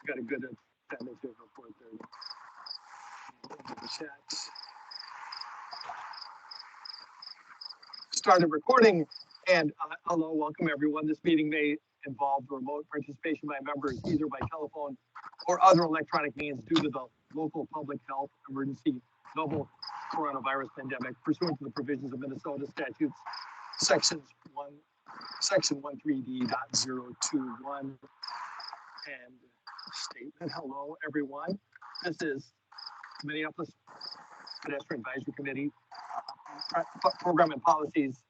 got a good attendance here for 4:30. Started recording, and hello, welcome everyone. This meeting may involve remote participation by members either by telephone or other electronic means due to the local public health emergency novel coronavirus pandemic pursuant to the provisions of Minnesota statutes section 13D.021 and statement. Hello everyone. This is Minneapolis Pedestrian Advisory Committee Program and Policies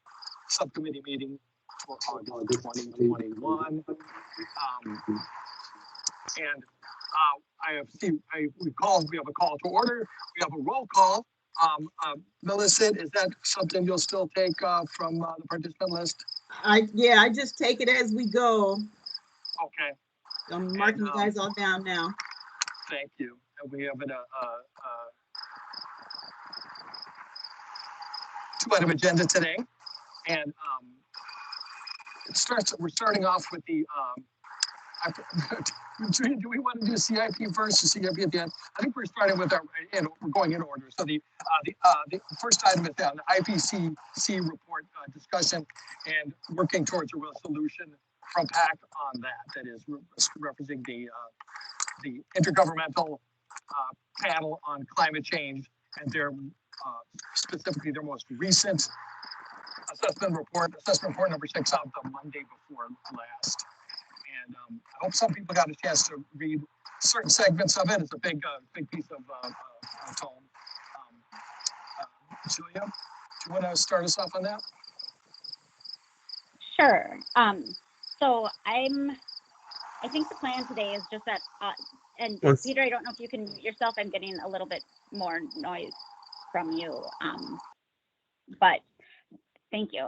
Subcommittee meeting for August 2021. We have a call to order. We have a roll call. Millicent, is that something you'll still take from the participant list? Yeah, I just take it as we go. Okay. I'm marking you guys all down now. Thank you. And we have a two-item agenda today, and we're starting off with the. Do we want to do CIP first or CIP at the end? I think we're starting with we're going in order. So the first item is the Ipcc report discussion and working towards a resolution from PAC on that. That is referencing the intergovernmental panel on climate change and specifically their most recent assessment report number 6 out the Monday before last. And I hope some people got a chance to read certain segments of it. It's a big piece of tome. Julia, do you want to start us off on that? Sure. So I think the plan today is just that, and yes. Peter, I don't know if you can yourself, I'm getting a little bit more noise from you, but thank you.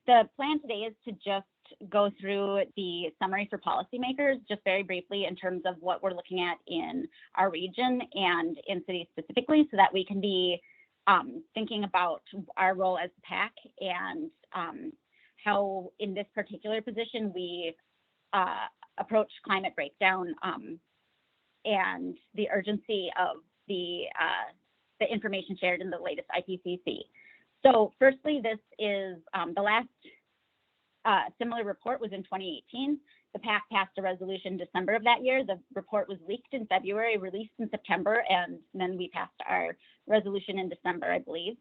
The plan today is to just go through the summary for policymakers, just very briefly in terms of what we're looking at in our region and in cities specifically, so that we can be thinking about our role as PAC and how in this particular position we approach climate breakdown and the urgency of the information shared in the latest Ipcc. So firstly, this is the last similar report was in 2018. The PAC passed a resolution in December of that year. The report was leaked in February, released in September, and then we passed our resolution in December, I believe.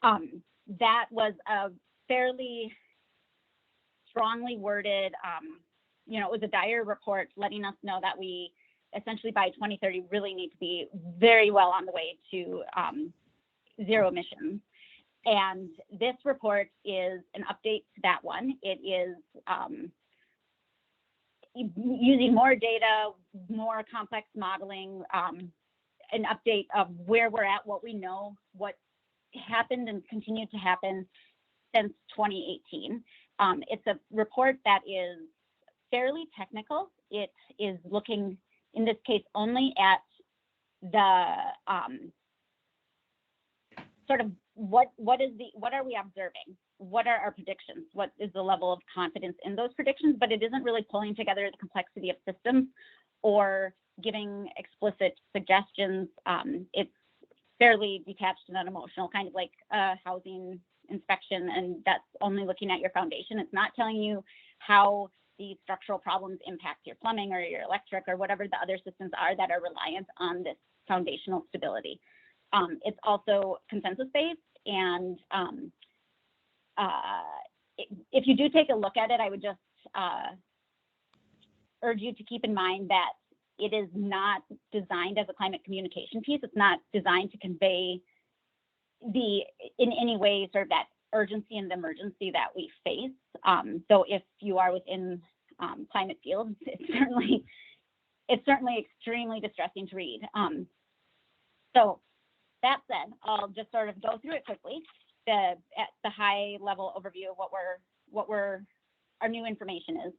That was a fairly strongly worded, it was a dire report letting us know that we essentially by 2030 really need to be very well on the way to zero emissions. And this report is an update to that one. It is using more data, more complex modeling, an update of where we're at, what we know, what happened and continued to happen since 2018. It's a report that is fairly technical. It is looking, in this case, only at the sort of what are we observing? What are our predictions? What is the level of confidence in those predictions? But it isn't really pulling together the complexity of systems or giving explicit suggestions. It's fairly detached and unemotional, kind of like a housing inspection, and that's only looking at your foundation. It's not telling you how the structural problems impact your plumbing or your electric or whatever the other systems are that are reliant on this foundational stability. It's also consensus-based, and if you do take a look at it, I would just urge you to keep in mind that it is not designed as a climate communication piece. It's not designed to convey in any way sort of that urgency and the emergency that we face. Though if you are within climate fields, it's certainly extremely distressing to read. So that said, I'll just sort of go through it quickly. At the high level overview of what our new information is,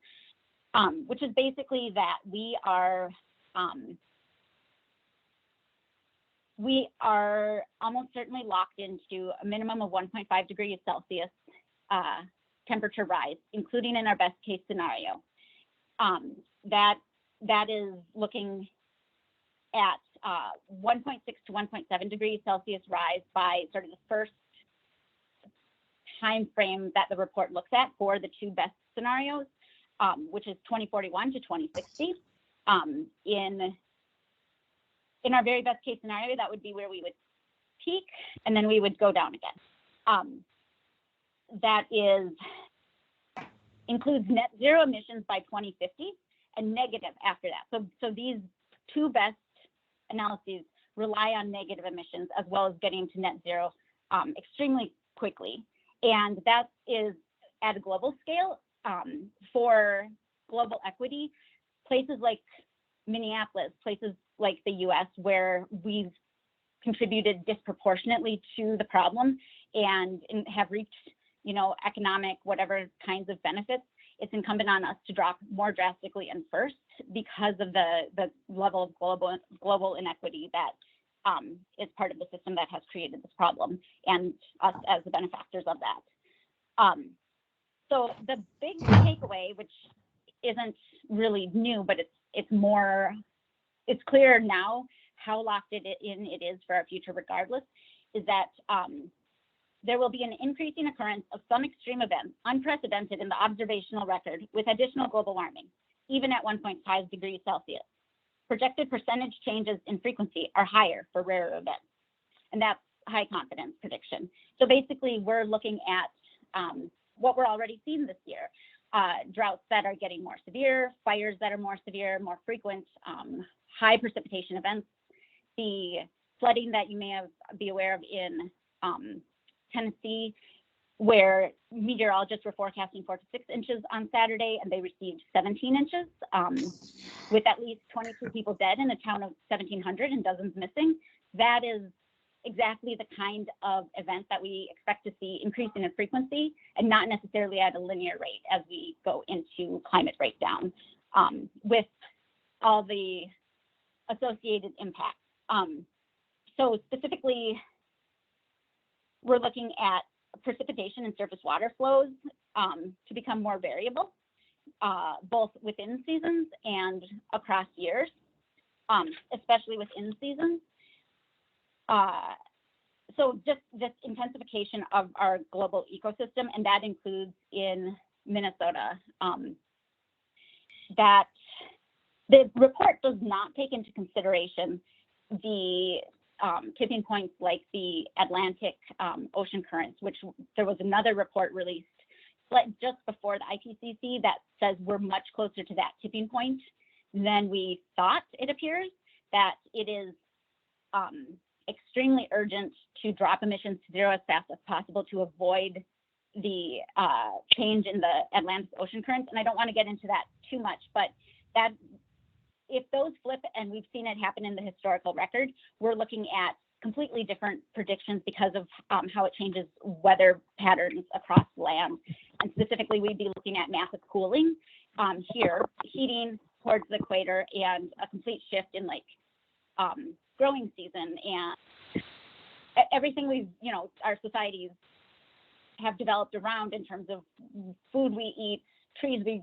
which is basically that we are almost certainly locked into a minimum of 1.5 degrees Celsius temperature rise, including in our best case scenario. That that is looking at 1.6 to 1.7 degrees Celsius rise by sort of the first time frame that the report looks at for the two best scenarios, which is 2041 to 2060. In our very best case scenario, that would be where we would peak and then we would go down again. That includes net zero emissions by 2050 and negative after that. So these two best analyses rely on negative emissions as well as getting to net zero extremely quickly. And that is at a global scale. For global equity, places like Minneapolis, places like the US, where we've contributed disproportionately to the problem and have reached, economic, whatever kinds of benefits, it's incumbent on us to drop more drastically and first because of the level of global inequity that is part of the system that has created this problem, and us as the benefactors of that. So the big takeaway, which isn't really new, but it's clear now how locked it is for our future regardless, is that there will be an increasing occurrence of some extreme events, unprecedented in the observational record, with additional global warming, even at 1.5 degrees Celsius. Projected percentage changes in frequency are higher for rarer events, and that's high confidence prediction. So basically, we're looking at what we're already seeing this year, droughts that are getting more severe, fires that are more severe, more frequent, high precipitation events, the flooding that you may be aware of in Tennessee, where meteorologists were forecasting 4 to 6 inches on Saturday, and they received 17 inches, with at least 22 people dead in a town of 1,700 and dozens missing. That is exactly the kind of event that we expect to see increasing in frequency, and not necessarily at a linear rate as we go into climate breakdown, with all the associated impacts. So specifically, we're looking at precipitation and surface water flows to become more variable, both within seasons and across years, especially within seasons. So just this intensification of our global ecosystem, and that includes in Minnesota, that the report does not take into consideration the tipping points like the Atlantic ocean currents, which there was another report released just before the Ipcc that says we're much closer to that tipping point than we thought. It appears that it is extremely urgent to drop emissions to zero as fast as possible to avoid the change in the Atlantic ocean currents. And I don't want to get into that too much, but that if those flip, and we've seen it happen in the historical record, we're looking at completely different predictions because of how it changes weather patterns across land. And specifically, we'd be looking at massive cooling here, heating towards the equator, and a complete shift in growing season and everything we've, our societies have developed around in terms of food we eat, trees we,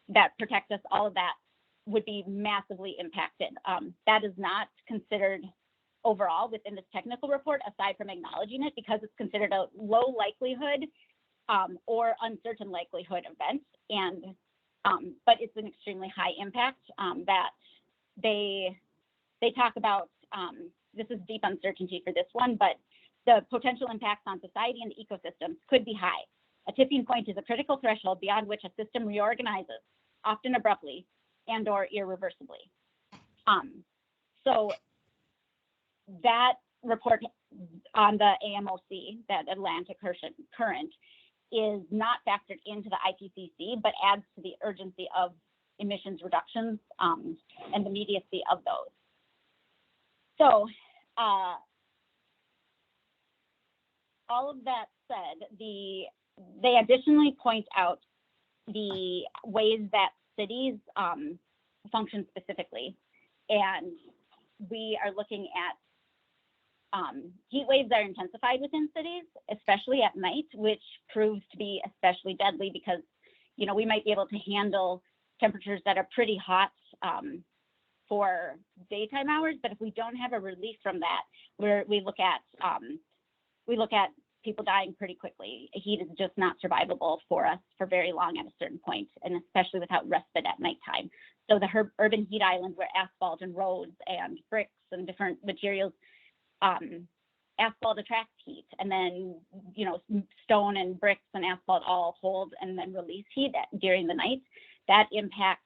that protect us, all of that would be massively impacted. That is not considered overall within this technical report, aside from acknowledging it, because it's considered a low likelihood or uncertain likelihood event. And but it's an extremely high impact that they talk about. This is deep uncertainty for this one, but the potential impacts on society and ecosystems could be high. A tipping point is a critical threshold beyond which a system reorganizes, often abruptly and or irreversibly. So that report on the AMOC, that Atlantic current, is not factored into the Ipcc, but adds to the urgency of emissions reductions and the immediacy of those. So all of that said, they additionally point out the ways that cities function specifically. And we are looking at heat waves that are intensified within cities, especially at night, which proves to be especially deadly because, we might be able to handle temperatures that are pretty hot for daytime hours. But if we don't have a relief from that, we look at people dying pretty quickly. Heat is just not survivable for us for very long at a certain point, and especially without respite at nighttime. So the urban heat islands where asphalt and roads and bricks and different materials, asphalt attracts heat, and then, stone and bricks and asphalt all hold and then release heat during the night. That impacts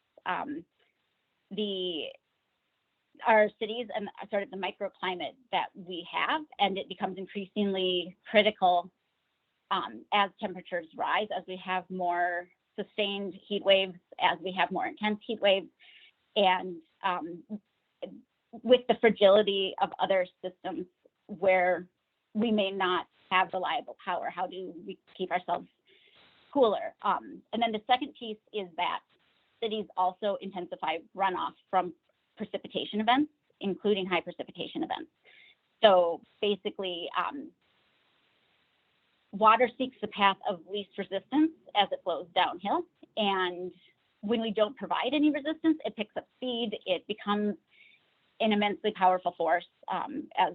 our cities and sort of the microclimate that we have, and it becomes increasingly critical as temperatures rise, as we have more sustained heat waves, as we have more intense heat waves, and with the fragility of other systems where we may not have reliable power. How do we keep ourselves cooler? And then the second piece is that cities also intensify runoff from precipitation events, including high precipitation events. So basically, water seeks the path of least resistance as it flows downhill. And when we don't provide any resistance, it picks up speed. It becomes an immensely powerful force, as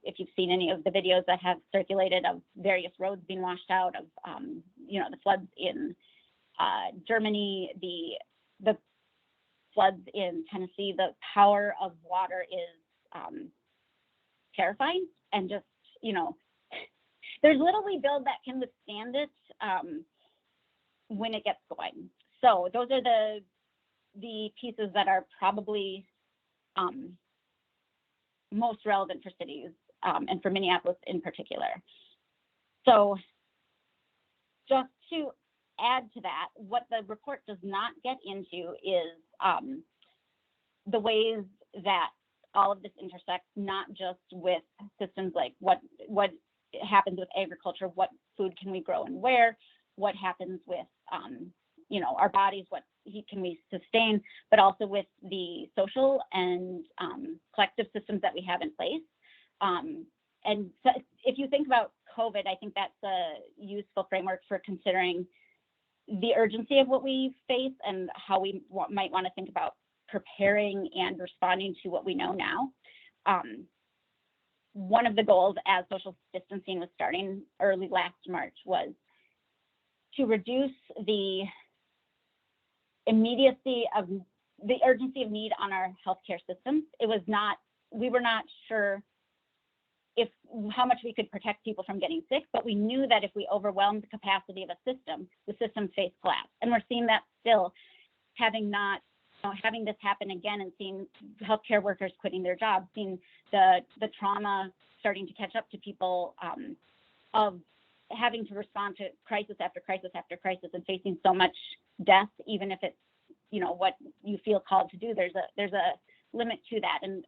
if you've seen any of the videos that have circulated of various roads being washed out, of the floods in Germany, the floods in Tennessee. The power of water is terrifying, and just there's little we build that can withstand it when it gets going. So those are the pieces that are probably most relevant for cities and for Minneapolis in particular. So just to add to that, what the report does not get into is the ways that all of this intersects, not just with systems like what happens with agriculture, what food can we grow and where, what happens with our bodies, what heat can we sustain, but also with the social and collective systems that we have in place. And so if you think about COVID, I think that's a useful framework for considering the urgency of what we face and how we might want to think about preparing and responding to what we know now. One of the goals as social distancing was starting early last March was to reduce the immediacy of the urgency of need on our healthcare systems. We were not sure how much we could protect people from getting sick, but we knew that if we overwhelmed the capacity of a system, the system faced collapse. And we're seeing that still, having this happen again and seeing healthcare workers quitting their jobs, seeing the trauma starting to catch up to people of having to respond to crisis after crisis after crisis and facing so much death, even if it's what you feel called to do. There's a limit to that. And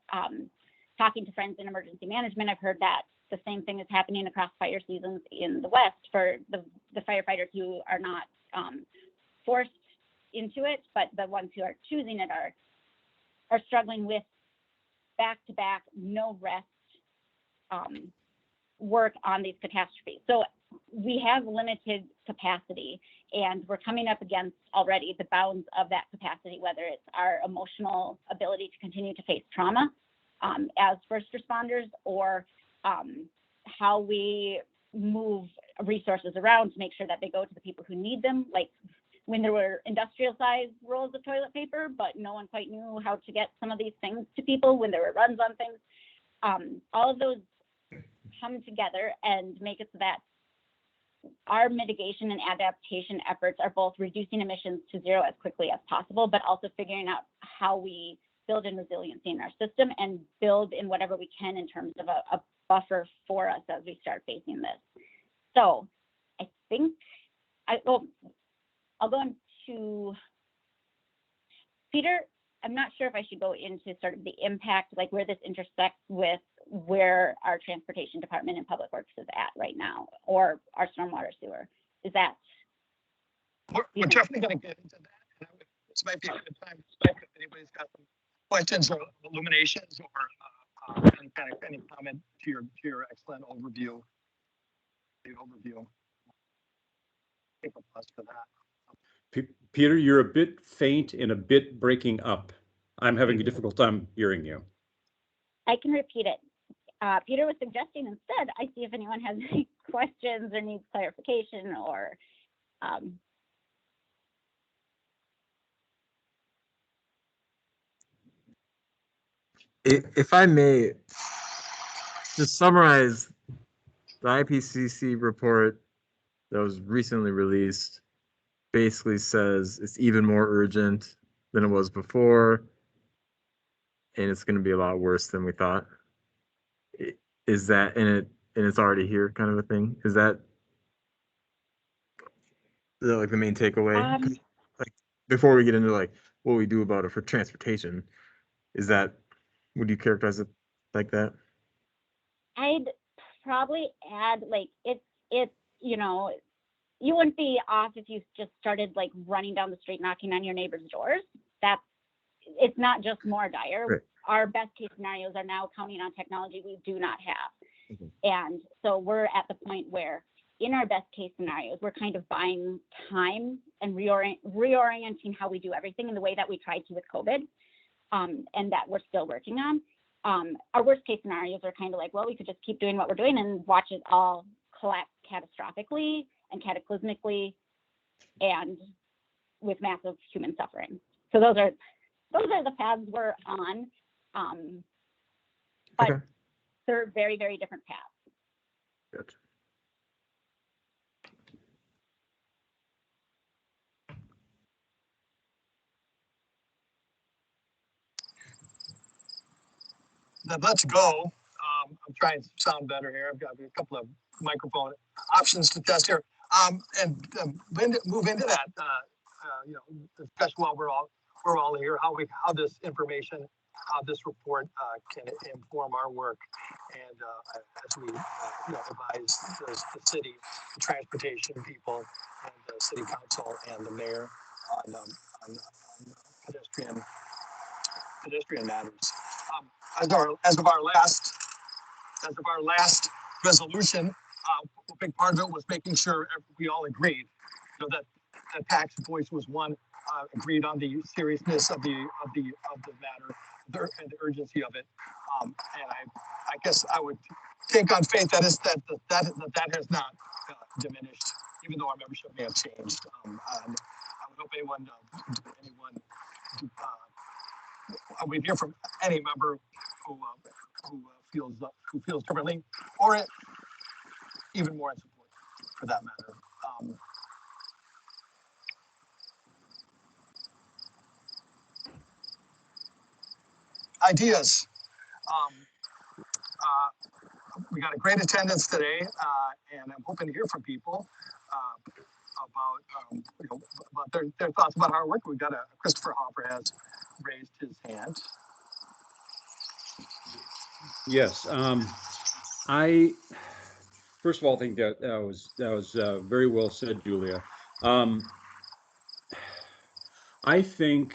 talking to friends in emergency management, I've heard that the same thing is happening across fire seasons in the West for the firefighters who are not forced into it, but the ones who are choosing it are struggling with back-to-back, no rest work on these catastrophes. So we have limited capacity, and we're coming up against already the bounds of that capacity, whether it's our emotional ability to continue to face trauma as first responders, or how we move resources around to make sure that they go to the people who need them. Like when there were industrial sized rolls of toilet paper, but no one quite knew how to get some of these things to people when there were runs on things. All of those come together and make it so that our mitigation and adaptation efforts are both reducing emissions to zero as quickly as possible, but also figuring out how we build in resiliency in our system and build in whatever we can in terms of a buffer for us as we start facing this. So I think I'll go into Peter. I'm not sure if I should go into sort of the impact, like where this intersects with where our transportation department and public works is at right now, or our stormwater sewer. Is that? We're definitely going to get into that. This might be a good time to start if anybody's got some questions or illuminations or any comment to your excellent overview. Take a pause for that. Peter, you're a bit faint and a bit breaking up. I'm having a difficult time hearing you. I can repeat it. Peter was suggesting instead, I see if anyone has any questions or needs clarification or If I may just summarize the IPCC report that was recently released, basically says it's even more urgent than it was before, and it's going to be a lot worse than we thought. Is that and it's already here kind of a thing? Is that like the main takeaway? Like before we get into like what we do about it for transportation, is that, would you characterize it like that? I'd probably add like it's you know, you wouldn't be off if you just started like running down the street knocking on your neighbor's doors. It's not just more dire. Right. Our best case scenarios are now counting on technology we do not have. Okay. And so we're at the point where in our best case scenarios, we're kind of buying time and reorienting how we do everything in the way that we tried to with COVID, and that we're still working on. Our worst case scenarios are kind of like, well, we could just keep doing what we're doing and watch it all collapse catastrophically and cataclysmically and with massive human suffering. So those are the paths we're on. But Okay. they're very, very different paths. Good. Then let's go. I'm trying to sound better here. I've got a couple of microphone options to test here. Move into that, discussion while we're all here, how this information, how this report can inform our work, and as we advise the city, the transportation people, and the city council and the mayor on pedestrian matters. As of our last resolution, a big part of it was making sure we all agreed, that Pac's voice was one, agreed on the seriousness of the matter, and the urgency of it. And I guess I would think on faith that has not diminished, even though our membership may have changed. I would hope we'd hear from any member who feels differently, or even more in support, for that matter. Ideas. We got a great attendance today, and I'm hoping to hear from people about their thoughts about our work. We've got Christopher Hopper has raised his hand. Yes, I first of all think that was very well said, Julia. I think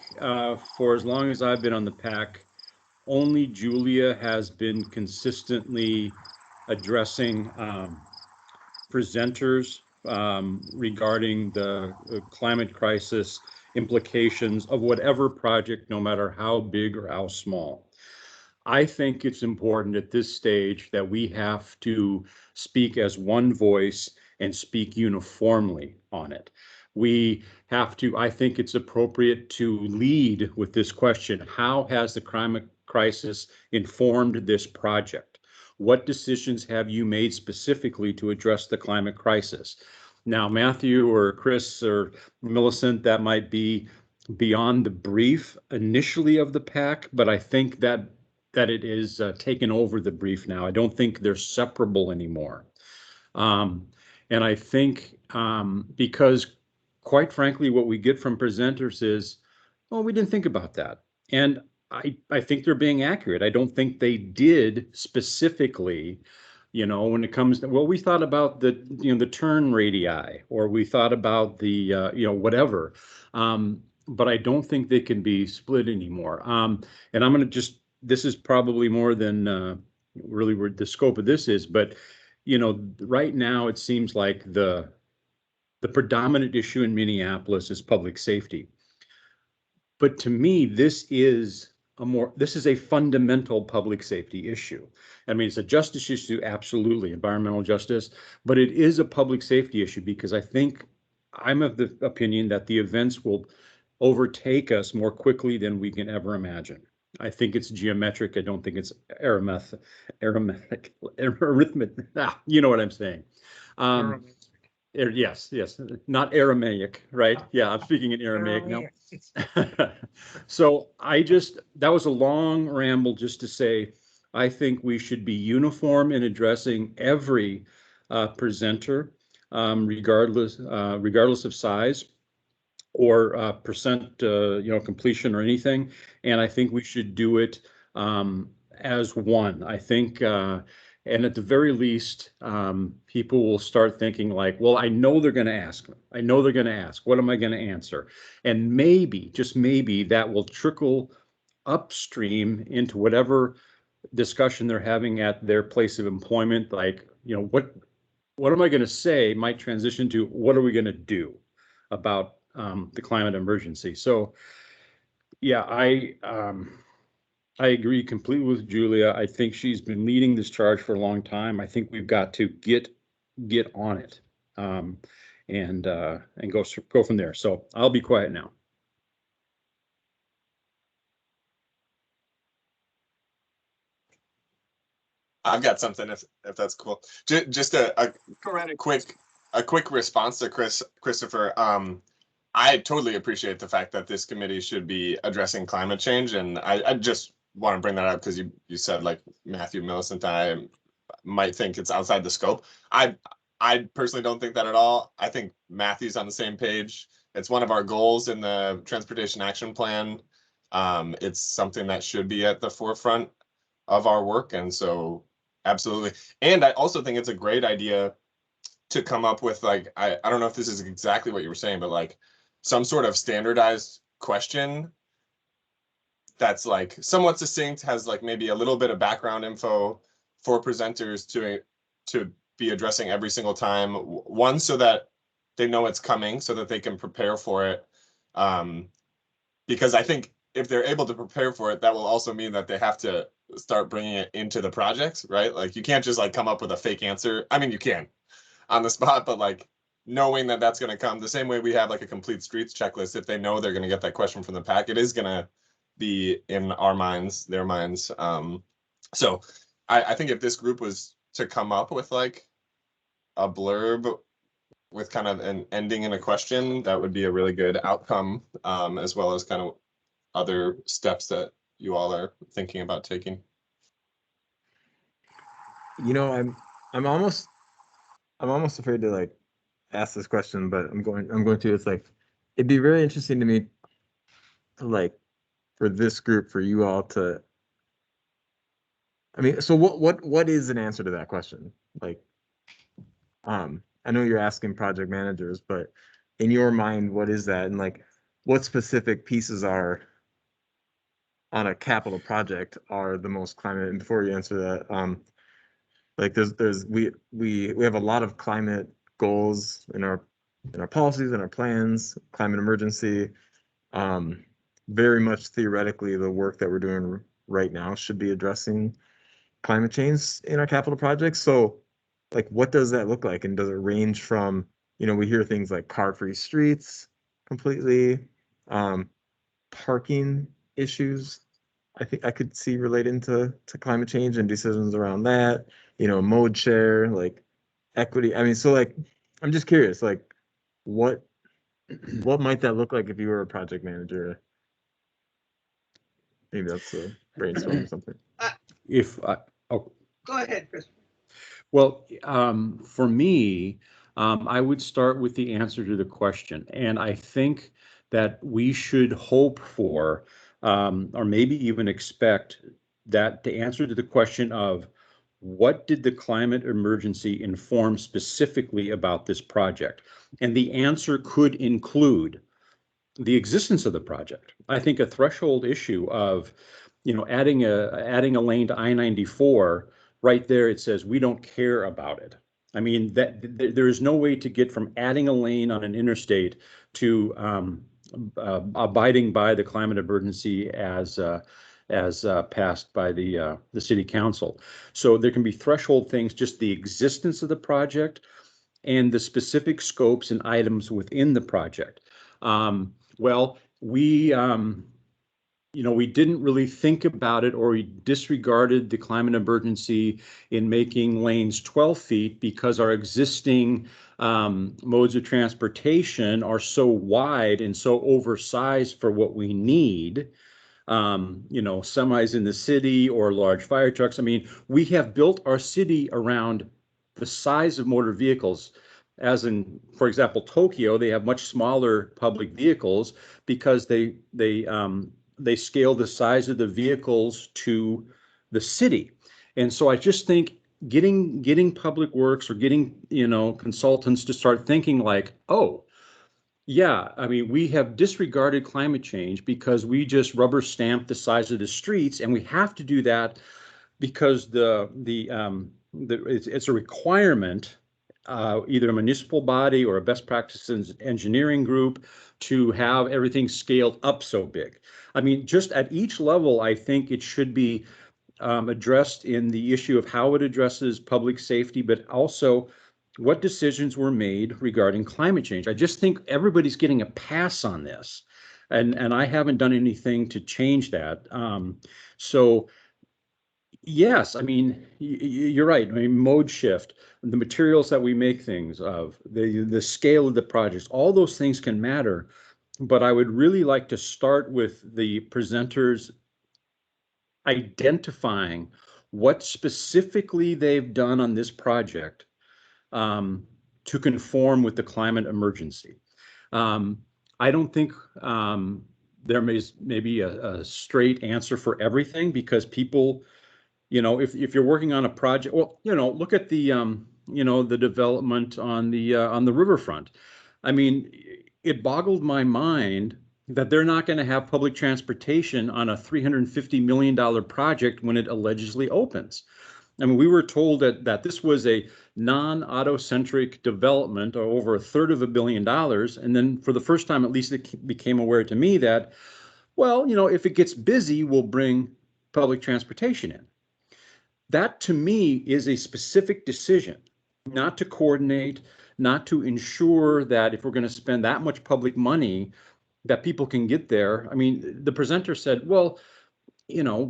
for as long as I've been on the PAC, only Julia has been consistently addressing presenters regarding the climate crisis implications of whatever project, no matter how big or how small. I think it's important at this stage that we have to speak as one voice and speak uniformly on it. We have to, I think it's appropriate to lead with this question: how has the climate crisis informed this project? What decisions have you made specifically to address the climate crisis? Now, Matthew or Chris or Millicent, that might be beyond the brief initially of the PAC, but I think that it is taken over the brief now. I don't think they're separable anymore. And I think because quite frankly, what we get from presenters is, oh, we didn't think about that. And I think they're being accurate. I don't think they did specifically, when it comes to, well, we thought about the turn radii, or we thought about the, whatever. But I don't think they can be split anymore. And I'm going to just, this is probably more than really where the scope of this is, but, right now it seems like the predominant issue in Minneapolis is public safety. But to me, this is this is a fundamental public safety issue. I mean, it's a justice issue, absolutely, environmental justice, but it is a public safety issue because I think I'm of the opinion that the events will overtake us more quickly than we can ever imagine. I think it's geometric. I don't think it's arithmetic. You know what I'm saying. Yes, not Aramaic, right? Yeah, I'm speaking in Aramaic now. So that was a long ramble just to say, I think we should be uniform in addressing every presenter, regardless of size or percent, completion or anything. And I think we should do it as one. I think, and at the very least, people will start thinking like, well, I know they're going to ask. I know they're going to ask. What am I going to answer? And maybe, just maybe, that will trickle upstream into whatever discussion they're having at their place of employment. Like, what am I going to say might transition to what are we going to do about the climate emergency. So, yeah, I agree completely with Julia. I think she's been leading this charge for a long time. I think we've got to get on it and go from there. So I'll be quiet now. I've got something if that's cool. Just a quick response to Christopher. I totally appreciate the fact that this committee should be addressing climate change, and I just want to bring that up because you said like Matthew, Millicent, and I might think it's outside the scope. I personally don't think that at all. I think Matthew's on the same page. It's one of our goals in the Transportation Action Plan. It's something that should be at the forefront of our work, and so absolutely. And I also think it's a great idea to come up with like, I don't know if this is exactly what you were saying, but like some sort of standardized question that's like somewhat succinct, has like maybe a little bit of background info for presenters to be addressing every single time. One, so that they know it's coming, so that they can prepare for it. Because I think if they're able to prepare for it, that will also mean that they have to start bringing it into the projects, right? Like you can't just like come up with a fake answer. I mean, you can on the spot, but like knowing that that's going to come the same way we have like a complete streets checklist. If they know they're going to get that question from the pack, it is going to be in our minds, their minds. So I think if this group was to come up with like a blurb with kind of an ending in a question, that would be a really good outcome, as well as kind of other steps that you all are thinking about taking. I'm almost afraid to like ask this question, but I'm going to. It's like, it'd be very interesting to me to like, for this group, for you all to, I mean, so what is an answer to that question? Like, I know you're asking project managers, but in your mind, what is that? And like, what specific pieces are on a capital project are the most climate? And before you answer that, like we have a lot of climate goals in our policies and our plans, climate emergency. Very much theoretically, the work that we're doing right now should be addressing climate change in our capital projects. So like, what does that look like? And does it range from, we hear things like car-free streets completely, parking issues, I think I could see relating to climate change and decisions around that, mode share, like equity. I mean, so like, I'm just curious, like what might that look like if you were a project manager? Maybe that's a brainstorm or something. Go ahead, Chris. Well, for me, I would start with the answer to the question. And I think that we should hope for, or maybe even expect, that the answer to the question of what did the climate emergency inform specifically about this project? And the answer could include the existence of the project. I think a threshold issue of, adding a lane to I-94, right there, it says we don't care about it. I mean, that there is no way to get from adding a lane on an interstate to abiding by the climate emergency as as passed by the city council. So there can be threshold things, just the existence of the project and the specific scopes and items within the project. Well, we we didn't really think about it, or we disregarded the climate emergency in making lanes 12 feet because our existing modes of transportation are so wide and so oversized for what we need. Semis in the city or large fire trucks. I mean, we have built our city around the size of motor vehicles. As in, for example, Tokyo, they have much smaller public vehicles because they scale the size of the vehicles to the city. And so I just think getting public works or getting, consultants to start thinking like, oh, yeah, I mean, we have disregarded climate change because we just rubber stamped the size of the streets, and we have to do that because it's a requirement, either a municipal body or a best practices engineering group, to have everything scaled up so big. I mean, just at each level, I think it should be addressed in the issue of how it addresses public safety, but also what decisions were made regarding climate change. I just think everybody's getting a pass on this, and I haven't done anything to change that. So yes, I mean, you're right. I mean, mode shift, the materials that we make things of, the scale of the projects, all those things can matter. But I would really like to start with the presenters identifying what specifically they've done on this project to conform with the climate emergency. I don't think there may be a straight answer for everything, because people, if you're working on a project, well, look at the the development on the riverfront. I mean, it boggled my mind that they're not going to have public transportation on a $350 million project when it allegedly opens. I mean, we were told that this was a non-auto-centric development, or over $1/3 billion. And then for the first time, at least it became aware to me that, well, if it gets busy, we'll bring public transportation in. That to me is a specific decision, not to coordinate, not to ensure that if we're going to spend that much public money, that people can get there. I mean, the presenter said, well,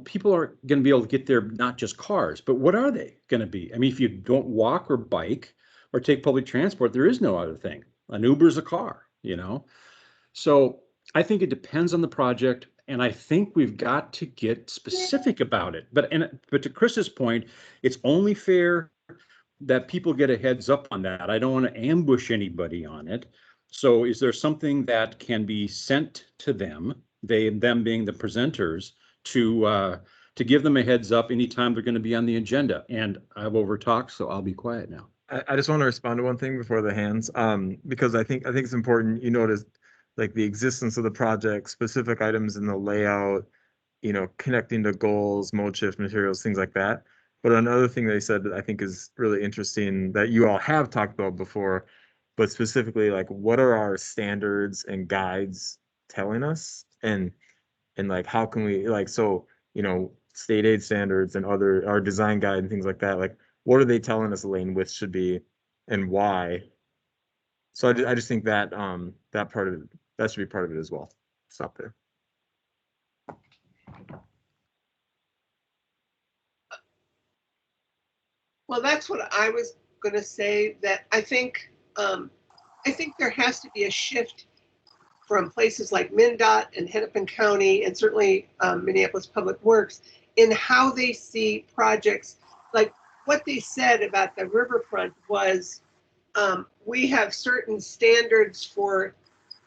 people are going to be able to get there, not just cars, but what are they going to be? I mean, if you don't walk or bike or take public transport, there is no other thing. An Uber is a car, So I think it depends on the project, and I think we've got to get specific about it. But to Chris's point, it's only fair that people get a heads up on that. I don't want to ambush anybody on it. So is there something that can be sent to them, them being the presenters, to give them a heads up anytime they're going to be on the agenda? And I've overtalked, so I'll be quiet now. I just want to respond to one thing before the hands, because I think it's important. You notice like the existence of the project, specific items in the layout, connecting to goals, mode shift materials, things like that. But another thing they said that I think is really interesting that you all have talked about before, but specifically like what are our standards and guides telling us, and like how can we, like, so state aid standards and our design guide and things like that, like what are they telling us lane width should be and why? So I just think that that part of it, that should be part of it as well. Stop there. Well, that's what I was going to say, that I think there has to be a shift from places like MnDOT and Hennepin County, and certainly Minneapolis Public Works, in how they see projects. Like what they said about the riverfront was, we have certain standards for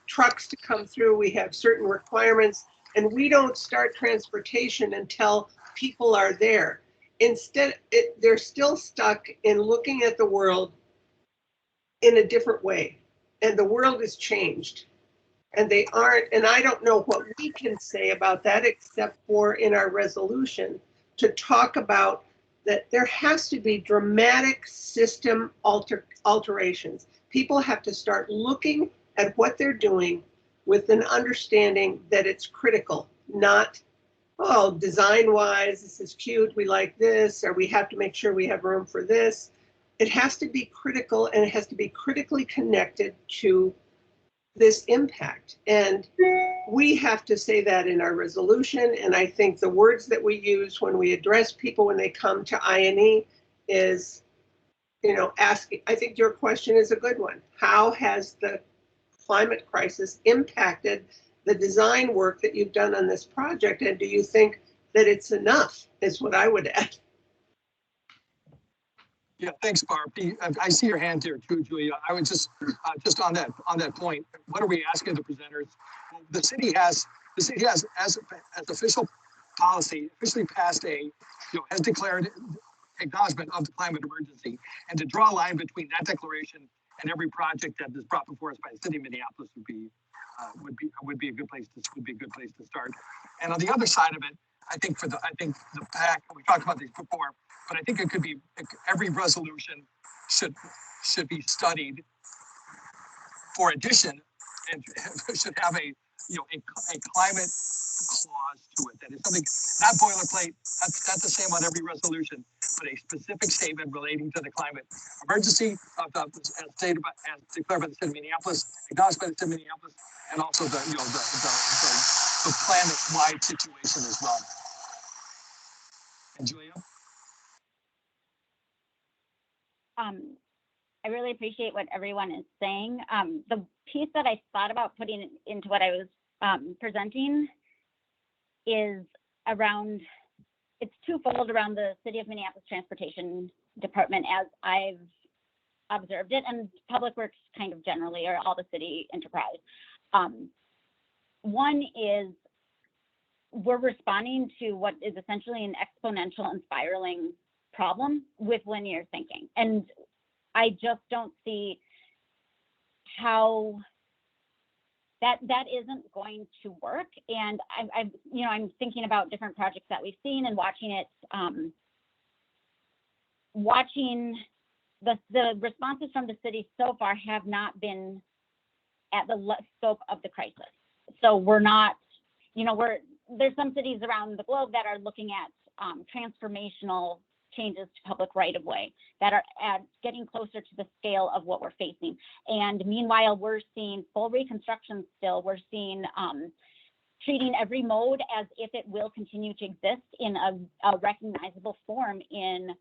trucks to come through, we have certain requirements, and we don't start transportation until people are there. Instead, they're still stuck in looking at the world in a different way, and the world has changed. And they aren't, and I don't know what we can say about that, except for in our resolution to talk about that there has to be dramatic system alterations. People have to start looking at what they're doing with an understanding that it's critical, not oh, design-wise, this is cute, we like this, or we have to make sure we have room for this. It has to be critical, and it has to be critically connected to this impact. And we have to say that in our resolution. And I think the words that we use when we address people when they come to I&E is, you know, asking, I think your question is a good one. How has the climate crisis impacted the design work that you've done on this project? And do you think that it's enough, is what I would add. Yeah, thanks, Barb. I see your hand here too, Julia. I would just on that point, what are we asking the presenters? Well, the city has as official policy officially passed has declared acknowledgement of the climate emergency, and to draw a line between that declaration and every project that is brought before us by the city of Minneapolis would be a good place to start. And on the other side of it, I think the fact we talked about these before, but I think it could be every resolution should be studied for addition, and should have a climate clause to it. That is something not boilerplate. That's the same on every resolution, but a specific statement relating to the climate emergency as stated as declared by the city of Minneapolis, acknowledged by the city of Minneapolis, and also the planet-wide situation as well. And Julia? I really appreciate what everyone is saying. The piece that I thought about putting into what I was presenting is around, it's twofold around the City of Minneapolis Transportation Department as I've observed it, and Public Works kind of generally, or all the city enterprise. One is we're responding to what is essentially an exponential and spiraling problem with linear thinking. And I just don't see how that isn't going to work. And I'm thinking about different projects that we've seen and watching it, watching the responses from the city so far have not been at the scope of the crisis. So we're not, there's some cities around the globe that are looking at transformational changes to public right-of-way that are getting closer to the scale of what we're facing. And meanwhile, we're seeing full reconstruction still. We're seeing treating every mode as if it will continue to exist in a recognizable form in,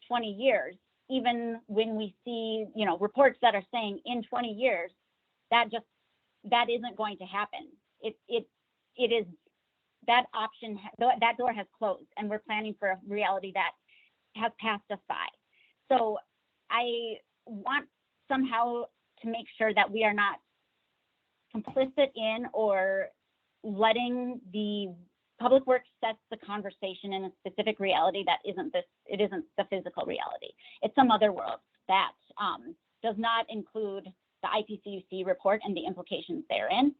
20 years. Even when we see, reports that are saying in 20 years, that isn't going to happen. It is, that option, that door has closed, and we're planning for a reality that has passed us by. So I want somehow to make sure that we are not complicit in or letting the Public Works sets the conversation in a specific reality that isn't the physical reality. It's some other world that does not include the Ipcc report and the implications therein.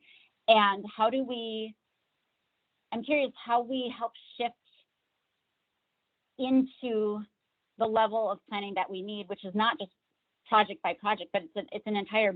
And I'm curious how we help shift into the level of planning that we need, which is not just project by project, but it's an entire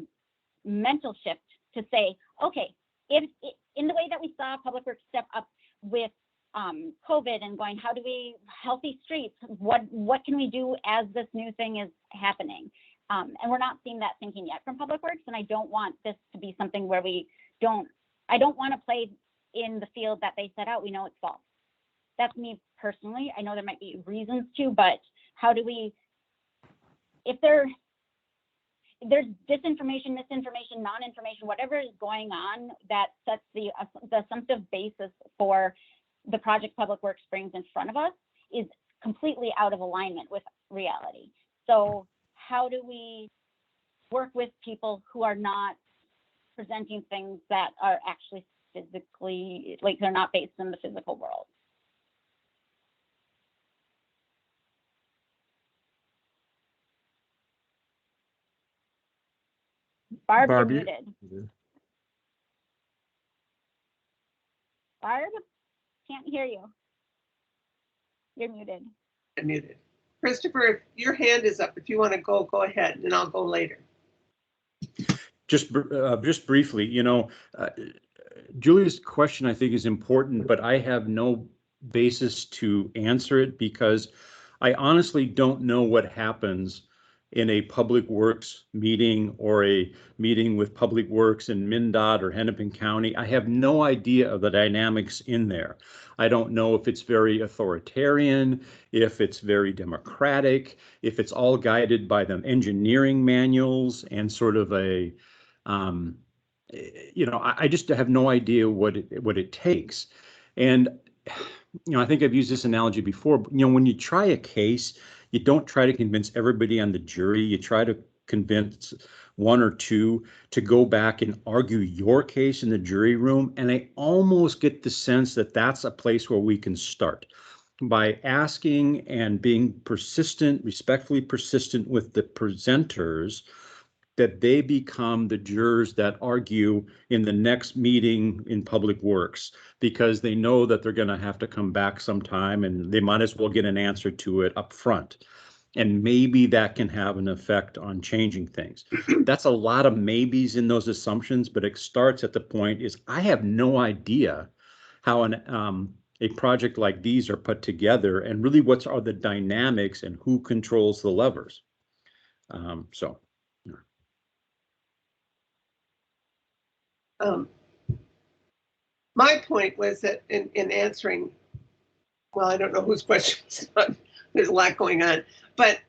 mental shift to say, okay, if in the way that we saw Public Works step up with COVID and going, how do we healthy streets? What can we do as this new thing is happening? And we're not seeing that thinking yet from Public Works. And I don't want this to be something where I don't want to play in the field that they set out. We know it's false. That's me personally. I know there might be reasons to, but how do we, if there's disinformation, misinformation, non-information, whatever is going on that sets the assumptive basis for the project Public Works brings in front of us is completely out of alignment with reality. So how do we work with people who are not presenting things that are actually physically, like they're not based in the physical world? Barb, you're muted. Barb, can't hear you. You're muted. I'm muted. Christopher, your hand is up. If you want to go ahead, and then I'll go later. Just briefly, Julia's question, I think, is important, but I have no basis to answer it because I honestly don't know what happens in a public works meeting or a meeting with public works in MnDOT or Hennepin County. I have no idea of the dynamics in there. I don't know if it's very authoritarian, if it's very democratic, if it's all guided by the engineering manuals and sort of a, I just have no idea what it takes. And, I think I've used this analogy before, but, when you try a case, you don't try to convince everybody on the jury. You try to convince one or two to go back and argue your case in the jury room. And I almost get the sense that that's a place where we can start by asking and being persistent, respectfully persistent with the presenters, that they become the jurors that argue in the next meeting in Public Works, because they know that they're going to have to come back sometime and they might as well get an answer to it up front. And maybe that can have an effect on changing things. That's a lot of maybes in those assumptions, but it starts at the point is I have no idea how a project like these are put together and really what are the dynamics and who controls the levers. My point was that in answering, well, I don't know whose questions, there's a lot going on, but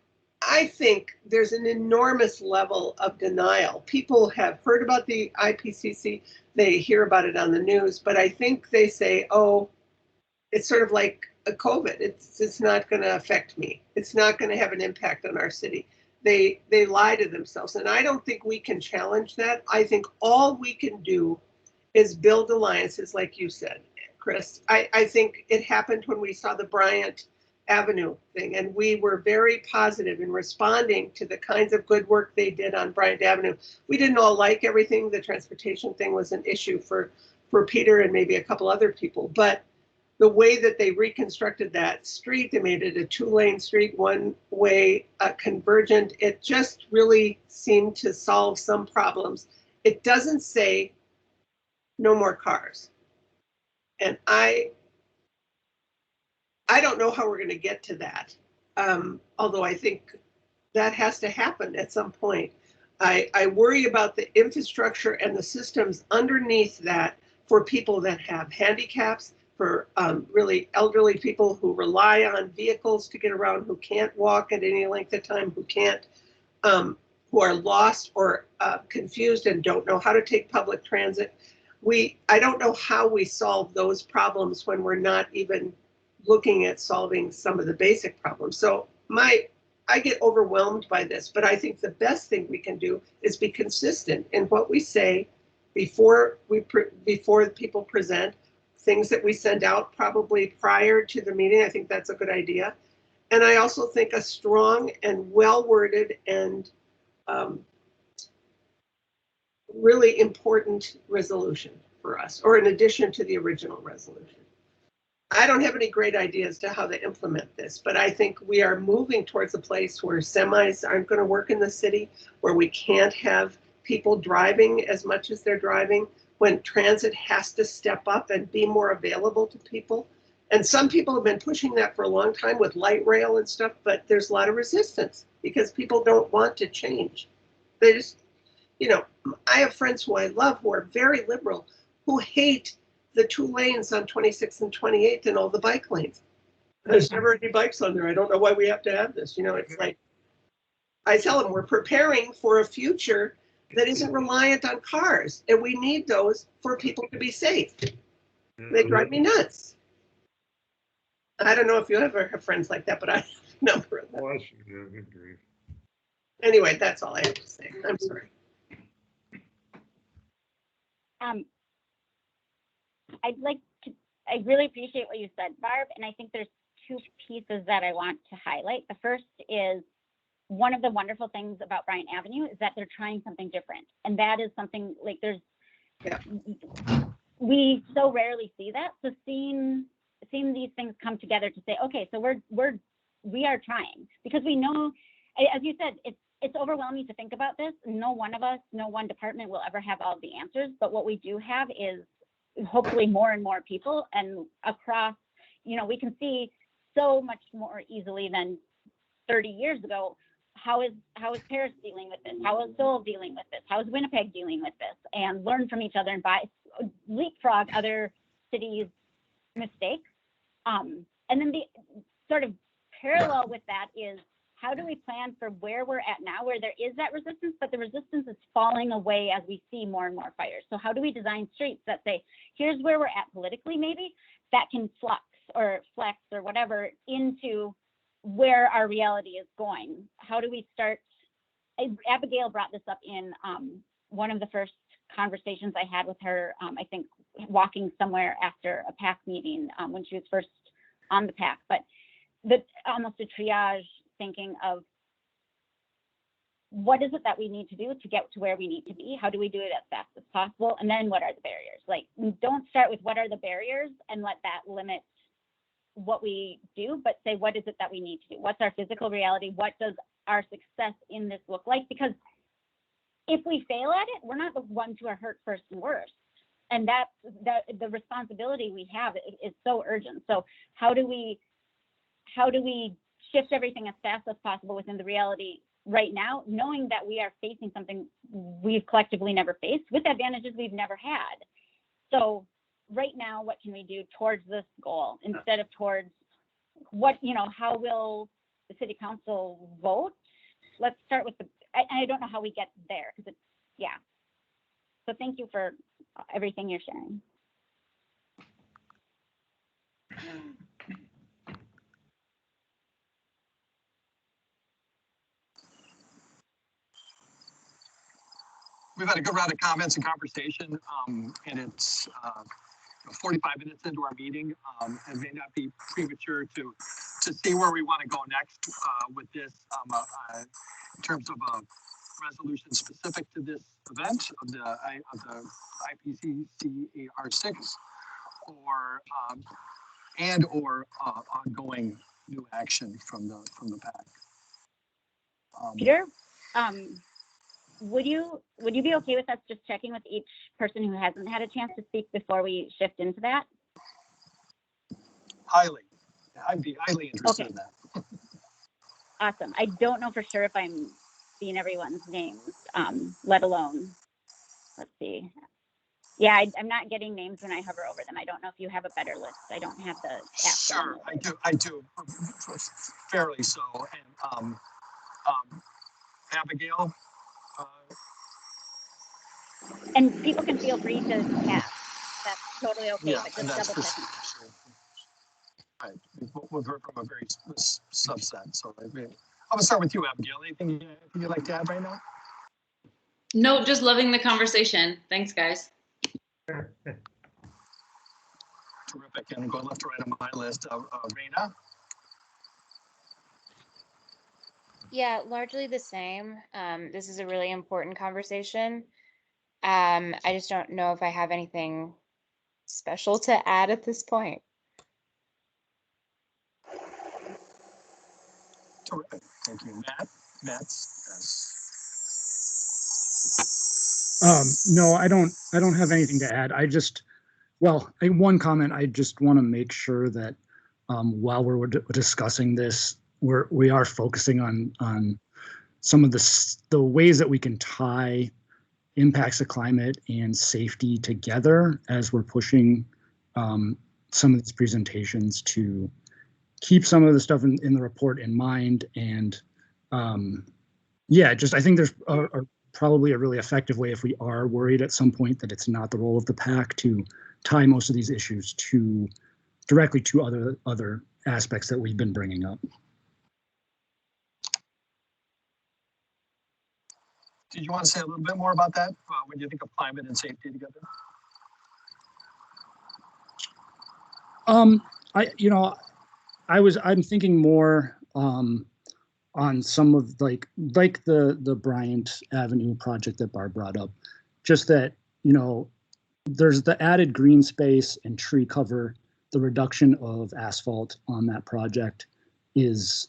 I think there's an enormous level of denial. People have heard about the IPCC, they hear about it on the news, but I think they say, oh, it's sort of like a COVID. It's not going to affect me. It's not going to have an impact on our city. They lie to themselves, and I don't think we can challenge that. I think all we can do is build alliances, like you said, Chris. I think it happened when we saw the Bryant Avenue thing, and we were very positive in responding to the kinds of good work they did on Bryant Avenue. We didn't all like everything. The transportation thing was an issue for Peter and maybe a couple other people, but the way that they reconstructed that street, they made it a 2-lane street, one-way convergent. It just really seemed to solve some problems. It doesn't say no more cars. And I don't know how we're going to get to that. Although I think that has to happen at some point. I worry about the infrastructure and the systems underneath that for people that have handicaps, for really elderly people who rely on vehicles to get around, who can't walk at any length of time, who are lost or confused and don't know how to take public transit. I don't know how we solve those problems when we're not even looking at solving some of the basic problems. So I get overwhelmed by this, but I think the best thing we can do is be consistent in what we say before people present, things that we send out probably prior to the meeting. I think that's a good idea. And I also think a strong and well-worded and really important resolution for us, or in addition to the original resolution. I don't have any great ideas to how to implement this, but I think we are moving towards a place where semis aren't going to work in the city, where we can't have people driving as much as they're driving, when transit has to step up and be more available to people. And some people have been pushing that for a long time with light rail and stuff, but there's a lot of resistance because people don't want to change. They just, I have friends who I love who are very liberal, who hate the 2 lanes on 26th and 28th and all the bike lanes. There's never any bikes on there. I don't know why we have to have this. It's like, I tell them we're preparing for a future that isn't reliant on cars, and we need those for people to be safe. They drive me nuts. I don't know if you ever have friends like that, but I have a number of them. Anyway, that's all I have to say. I'm sorry. I really appreciate what you said, Barb, and I think there's 2 pieces that I want to highlight. The first is, one of the wonderful things about Bryant Avenue is that they're trying something different. And that is something like we so rarely see that. So seeing these things come together to say, okay, so we are trying, because we know, as you said, it's overwhelming to think about this. No one of us, no one department will ever have all the answers, but what we do have is hopefully more and more people, and across, you know, we can see so much more easily than 30 years ago. How is Paris dealing with this? How is Seoul dealing with this? How is Winnipeg dealing with this? And learn from each other and leapfrog other cities' mistakes. And then the sort of parallel with that is, how do we plan for where we're at now, where there is that resistance, but the resistance is falling away as we see more and more fires? So how do we design streets that say, here's where we're at politically, maybe, that can flex or whatever into where our reality is going? How do we start? Abigail brought this up in one of the first conversations I had with her, I think walking somewhere after a PAC meeting when she was first on the PAC, but almost a triage thinking of what is it that we need to do to get to where we need to be? How do we do it as fast as possible? And then what are the barriers? Like, don't start with what are the barriers and let that limit what we do, but say, what is it that we need to do? What's our physical reality? What does our success in this look like? Because if we fail at it, we're not the ones who are hurt first and worst. And that's the responsibility we have is so urgent. So how do we shift everything as fast as possible within the reality right now, knowing that we are facing something we've collectively never faced with advantages we've never had? So right now, what can we do towards this goal instead of towards what, you know, how will the city council vote? Let's start with I don't know how we get there, because it's, yeah. So thank you for everything you're sharing. We've had a good round of comments and conversation, and it's 45 minutes into our meeting. It may not be premature to see where we want to go next with this in terms of a resolution specific to this event of the IPCC AR6, or ongoing new action from the PAC. Peter, would you be okay with us just checking with each person who hasn't had a chance to speak before we shift into that? Highly. I'd be highly interested in that. Awesome. I don't know for sure if I'm seeing everyone's names, let alone, let's see. Yeah, I'm not getting names when I hover over them. I don't know if you have a better list. I don't have the app. Sure, I do, fairly so. And Abigail. And people can feel free to tap. That's totally okay. Yeah, but just double checking. Sure. Right. We've heard from a very subset. So I'm gonna start with you, Abigail. Anything you'd like to add right now? No, just loving the conversation. Thanks, guys. Terrific. And go left to right on my list. Raina. Yeah, largely the same. This is a really important conversation. I just don't know if I have anything special to add at this point. Terrific. Thank you, Matt. No, I don't have anything to add. One comment. I just want to make sure that while we're discussing this, we are focusing on some of the ways that we can tie impacts of climate and safety together as we're pushing some of these presentations to keep some of the stuff in the report in mind. And I think there's probably a really effective way, if we are worried at some point that it's not the role of the PAC, to tie most of these issues directly to other aspects that we've been bringing up. Did you want to say a little bit more about that when you think of climate and safety together? I'm thinking more on some of like the Bryant Avenue project that Barb brought up. Just that, there's the added green space and tree cover. The reduction of asphalt on that project is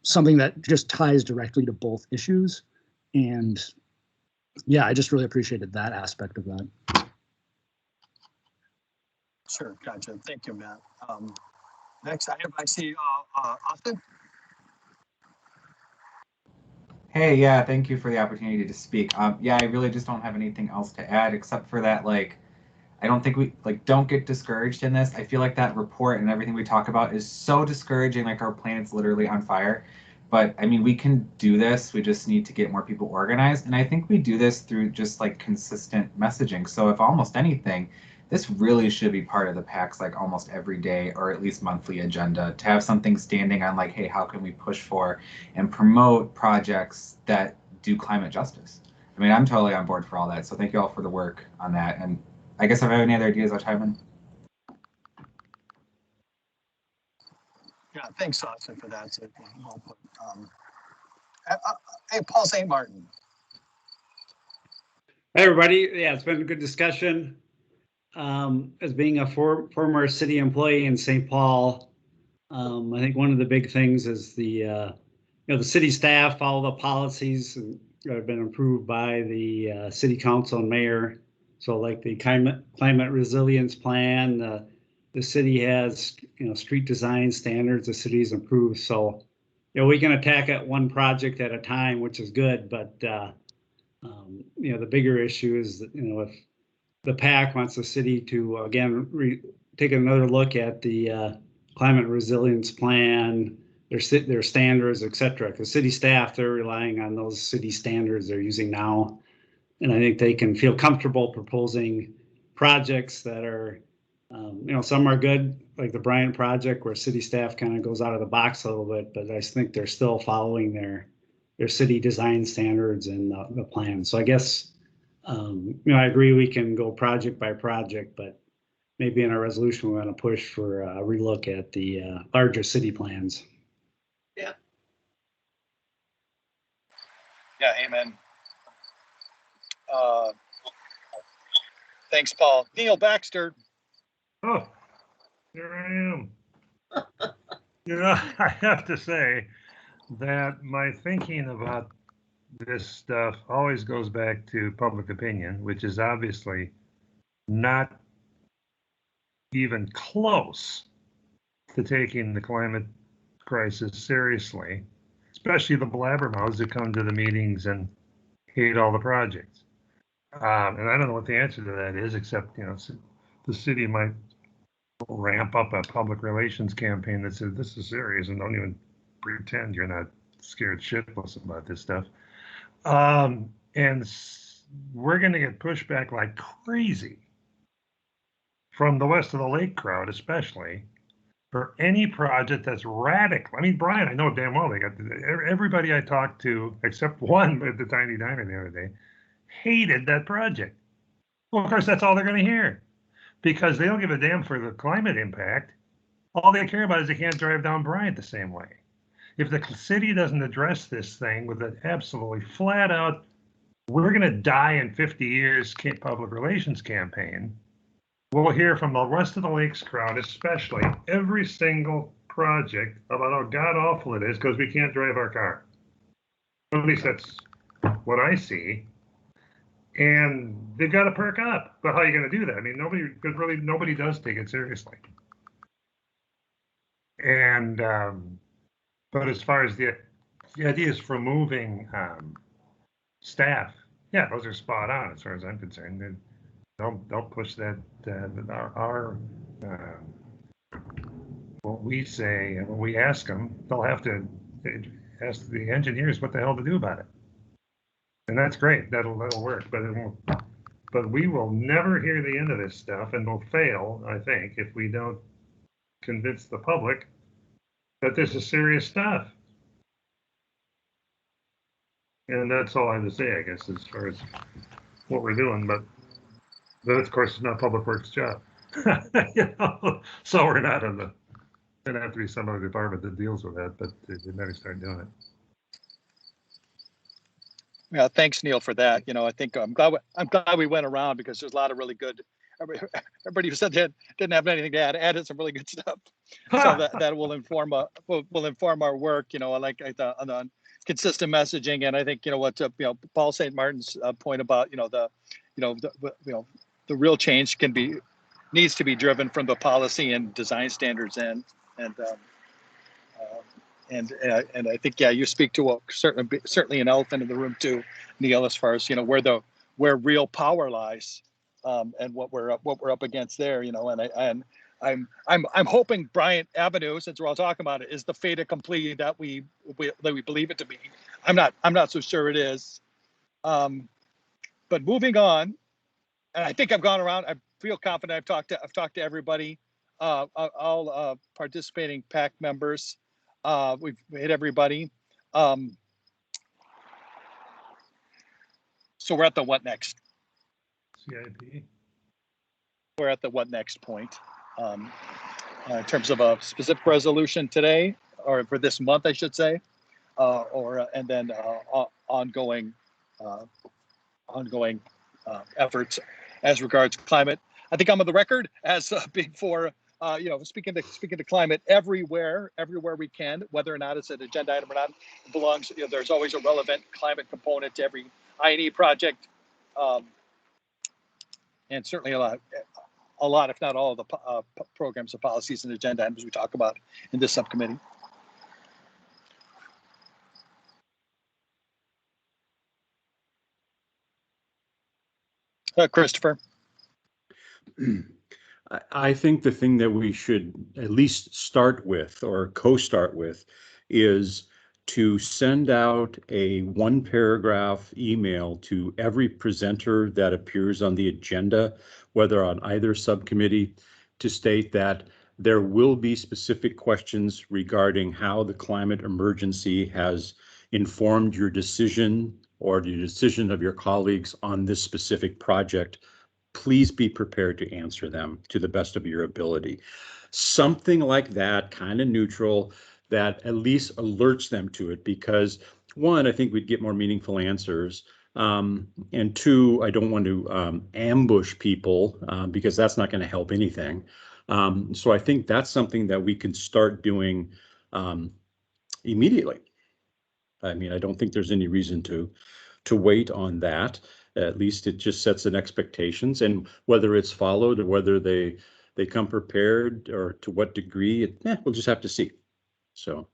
something that just ties directly to both issues. And I just really appreciated that aspect of that. Sure, gotcha. Thank you, Matt. Next item, I see Austin. Hey, yeah, thank you for the opportunity to speak. Yeah, I really just don't have anything else to add except for that, like, I don't think we, like, don't get discouraged in this. I feel like that report and everything we talk about is so discouraging, like our planet's literally on fire. But I mean, we can do this. We just need to get more people organized. And I think we do this through just like consistent messaging. So if almost anything, this really should be part of the PAC's like almost every day or at least monthly agenda to have something standing on like, hey, how can we push for and promote projects that do climate justice? I mean, I'm totally on board for all that. So thank you all for the work on that. And I guess if I have any other ideas, I'll chime in. Yeah, thanks, Austin, for that. So, well put. Hey, Paul St. Martin. Hey, everybody. Yeah, it's been a good discussion. As being a former city employee in St. Paul, I think one of the big things is the city staff follow the policies that have been approved by the city council and mayor. So like the climate resilience plan, the city has, street design standards the city's approved. So, we can attack it one project at a time, which is good. But, the bigger issue is that, if the PAC wants the city to, again, take another look at the climate resilience plan, their standards, et cetera, because city staff, they're relying on those city standards they're using now. And I think they can feel comfortable proposing projects that are, some are good, like the Bryant project where city staff kind of goes out of the box a little bit, but I think they're still following their city design standards and the plan. So I guess, I agree we can go project by project, but maybe in our resolution, we're going to push for a relook at the larger city plans. Yeah. Yeah, amen. Thanks, Paul. Neil Baxter. Oh, here I am. I have to say that my thinking about this stuff always goes back to public opinion, which is obviously not even close to taking the climate crisis seriously, especially the blabbermouths that come to the meetings and hate all the projects. And I don't know what the answer to that is, except, the city might ramp up a public relations campaign that says this is serious and don't even pretend you're not scared shitless about this stuff. And we're going to get pushback like crazy from the west of the lake crowd, especially for any project that's radical. I mean, Brian, I know damn well they got everybody I talked to, except one at the Tiny Diner the other day, hated that project. Well, of course, that's all they're going to hear because they don't give a damn for the climate impact. All they care about is they can't drive down Bryant the same way. If the city doesn't address this thing with an absolutely flat out, we're going to die in 50 years public relations campaign, we'll hear from the rest of the lakes crowd, especially every single project about how god awful it is because we can't drive our car. At least that's what I see. And they've got to perk up. But how are you going to do that? I mean, nobody does take it seriously. And but as far as the ideas for moving staff, yeah, those are spot on as far as I'm concerned. They'll push that what we say and when we ask them, they'll have to ask the engineers what the hell to do about it. And that's great. That'll work, but it won't. But we will never hear the end of this stuff, and we'll fail, I think, if we don't convince the public that this is serious stuff. And that's all I have to say, I guess, as far as what we're doing. But that, of course, is not Public Works' job. So we're not in the. Going to have to be some other department that deals with that, but they better start doing it. Yeah, thanks, Neil, for that. I think I'm glad we went around because there's a lot of really good. Everybody who said that didn't have anything to added some really good stuff. So that will inform our work. I like the consistent messaging, and I think Paul St. Martin's point about the real change can be needs to be driven from the policy and design standards end. And and I think, yeah, you speak to a certainly an elephant in the room too, Neil, as far as, you know, where real power lies, and what we're up against there, you know. And I'm hoping Bryant Avenue, since we're all talking about it, is the fait accompli that we believe it to be. I'm not so sure it is. But moving on, and I think I've gone around. I feel confident. I've talked to everybody, all participating PAC members. We've hit everybody. So we're at the what next? CIP. We're at the what next point, in terms of a specific resolution today, or for this month, I should say, and then ongoing efforts as regards climate. I think I'm on the record as being for, you know, speaking to climate everywhere we can, whether or not it's an agenda item or not. It belongs. You know, there's always a relevant climate component to every I&E project, and certainly a lot, if not all, of the programs and policies and agenda items we talk about in this subcommittee. Christopher. I think the thing that we should at least start with, or co-start with, is to send out a 1-paragraph email to every presenter that appears on the agenda, whether on either subcommittee, to state that there will be specific questions regarding how the climate emergency has informed your decision or the decision of your colleagues on this specific project. Please be prepared to answer them to the best of your ability. Something like that, kind of neutral, that at least alerts them to it, because one, I think we'd get more meaningful answers. And two, I don't want to ambush people because that's not going to help anything. So I think that's something that we can start doing immediately. I mean, I don't think there's any reason to wait on that. At least it just sets an expectations, and whether it's followed or whether they come prepared or to what degree, we'll just have to see. So,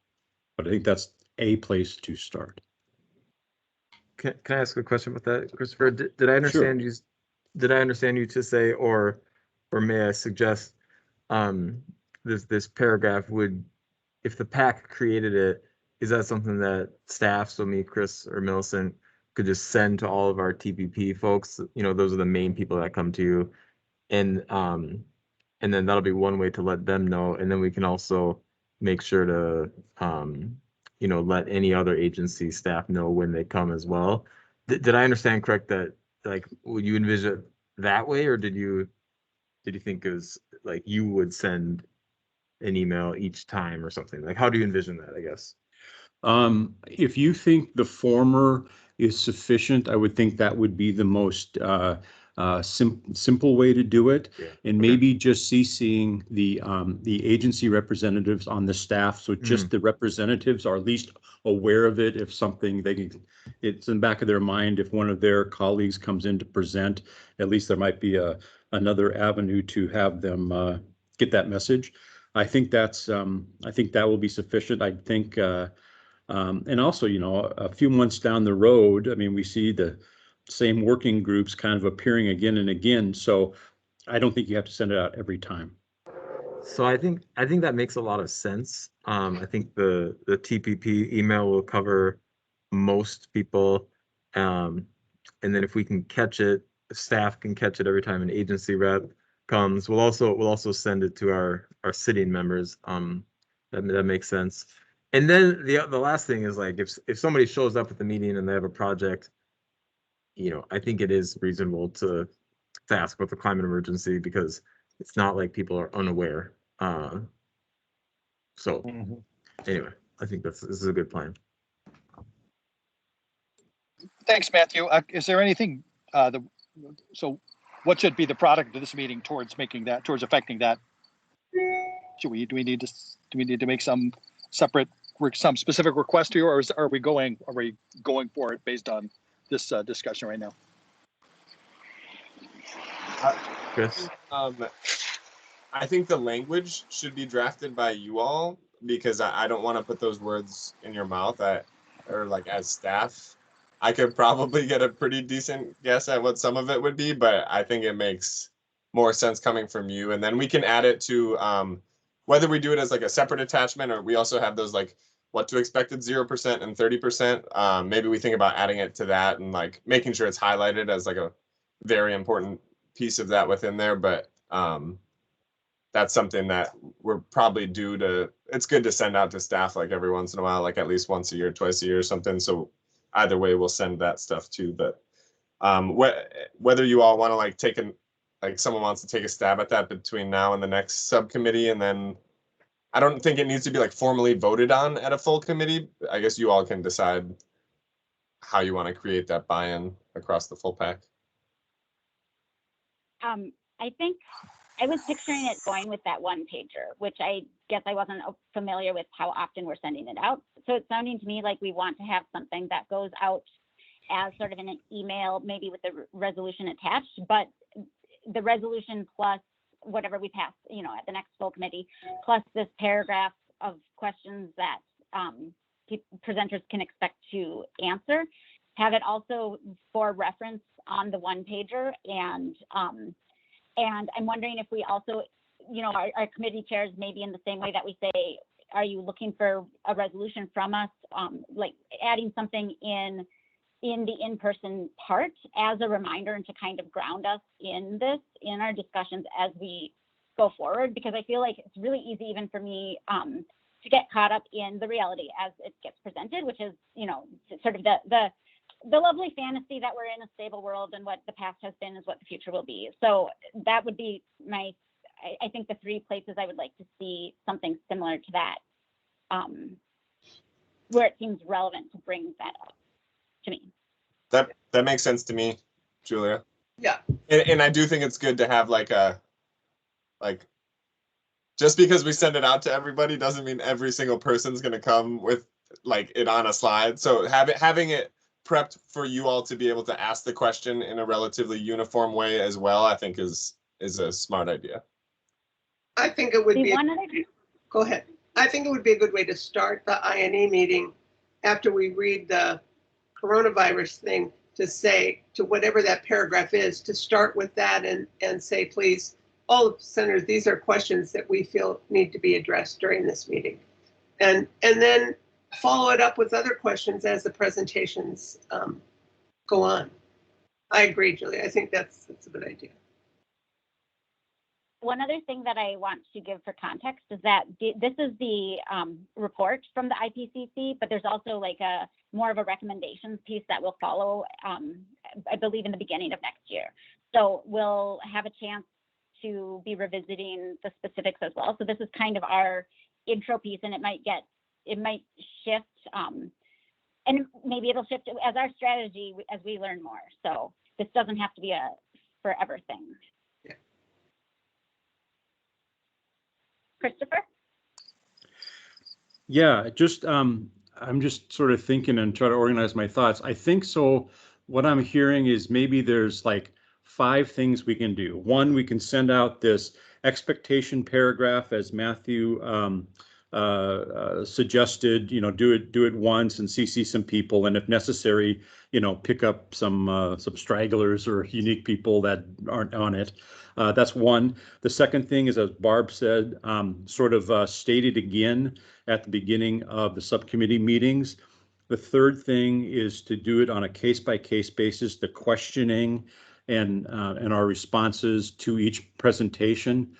but I think that's a place to start. Can I ask a question about that, Christopher? Did I understand you? Did I understand you to say, or may I suggest, this paragraph would, if the PAC created it, is that something that staff, so me, Chris, or Millicent, could just send to all of our TPP folks? You know, those are the main people that come to you, and then that'll be one way to let them know, and then we can also make sure to you know, let any other agency staff know when they come as well. Did I understand correct that, like, would you envision it that way, or did you think it was like you would send an email each time or something? Like, how do you envision that, I guess? If you think the former is sufficient, I would think that would be the most simple way to do it. Yeah. And maybe just CCing the agency representatives on the staff, so just the representatives are at least aware of it. If something it's in the back of their mind, if one of their colleagues comes in to present, at least there might be another avenue to have them get that message. I think that's I think that will be sufficient. I think and also, you know, a few months down the road, I mean, we see the same working groups kind of appearing again and again. So I don't think you have to send it out every time. So I think that makes a lot of sense. I think the TPP email will cover most people. And then if we can catch it, staff can catch it every time an agency rep comes. We'll also send it to our sitting members. That makes sense. And then the last thing is, like, if somebody shows up at the meeting and they have a project, you know, I think it is reasonable to ask about the climate emergency, because it's not like people are unaware. So anyway, I think this is a good plan. Thanks, Matthew. Is there anything, so what should be the product of this meeting towards affecting that? Do we need to make some specific request to you, or are we going for it based on this discussion right now? Chris? I think the language should be drafted by you all, because I don't want to put those words in your mouth or like as staff. I could probably get a pretty decent guess at what some of it would be, but I think it makes more sense coming from you. And then we can add it to whether we do it as like a separate attachment, or we also have those like what to expect at 0% and 30%. Maybe we think about adding it to that and like making sure it's highlighted as like a very important piece of that within there. But that's something that we're probably due to. It's good to send out to staff like every once in a while, like at least once a year, twice a year or something. So either way, we'll send that stuff too. But whether you all want to like like someone wants to take a stab at that between now and the next subcommittee, and then I don't think it needs to be like formally voted on at a full committee. I guess you all can decide how you want to create that buy-in across the full pack. I think I was picturing it going with that one pager, which I guess I wasn't familiar with how often we're sending it out. So it's sounding to me like we want to have something that goes out as sort of in an email, maybe with the resolution attached, but the resolution plus whatever we pass, you know, at the next full committee, plus this paragraph of questions that presenters can expect to answer, have it also for reference on the one pager. And I'm wondering if we also, you know, our committee chairs, maybe in the same way that we say, are you looking for a resolution from us? Like adding something in the in-person part as a reminder and to kind of ground us in this, in our discussions as we go forward, because I feel like it's really easy even for me to get caught up in the reality as it gets presented, which is, you know, sort of the lovely fantasy that we're in a stable world and what the past has been is what the future will be. So that would be I think the three places I would like to see something similar to that, where it seems relevant to bring that up to me. That makes sense to me, Julia. Yeah. And I do think it's good to have like just because we send it out to everybody doesn't mean every single person's going to come with like it on a slide. So having it prepped for you all to be able to ask the question in a relatively uniform way as well, I think is a smart idea. I think it would be. Go ahead. I think it would be a good way to start the INE meeting after we read the coronavirus thing, to say to whatever that paragraph is, to start with that and say, please, all of the senators, these are questions that we feel need to be addressed during this meeting. And then follow it up with other questions as the presentations go on. I agree, Julie. I think that's a good idea. One other thing that I want to give for context is that this is the report from the IPCC, but there's also like a more of a recommendations piece that will follow, I believe, in the beginning of next year. So we'll have a chance to be revisiting the specifics as well. So this is kind of our intro piece, and it might shift, and maybe it'll shift as our strategy as we learn more. So this doesn't have to be a forever thing. Yeah. Christopher? Yeah, just I'm just sort of thinking and try to organize my thoughts. I think so. What I'm hearing is maybe there's like 5 things we can do. One, we can send out this expectation paragraph as Matthew suggested, you know, do it once and CC some people, and if necessary, you know, pick up some stragglers or unique people that aren't on it. That's one. The second thing is, as Barb said, sort of stated again at the beginning of the subcommittee meetings. The third thing is to do it on a case-by-case basis, the questioning and our responses to each presentation.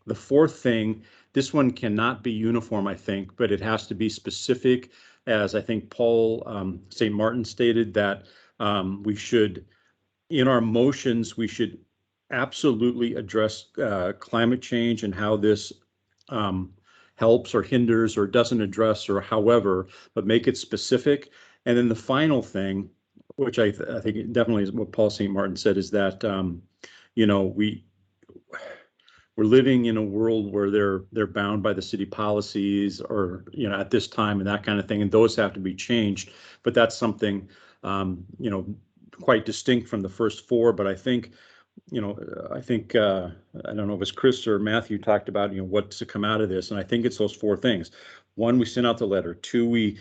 The fourth thing, this one cannot be uniform, I think, but it has to be specific, as I think Paul St. Martin stated, that we should, in our motions, we should absolutely address climate change and how this helps or hinders or doesn't address or however, but make it specific. And then the final thing, which I think definitely is what Paul St. Martin said, is that, you know, we're living in a world where they're bound by the city policies, or, you know, at this time and that kind of thing, and those have to be changed. But that's something, you know, quite distinct from the first 4. But I think I think, I don't know if it's Chris or Matthew talked about, what's to come out of this. And I think it's those four things. One, we send out the letter. Two, we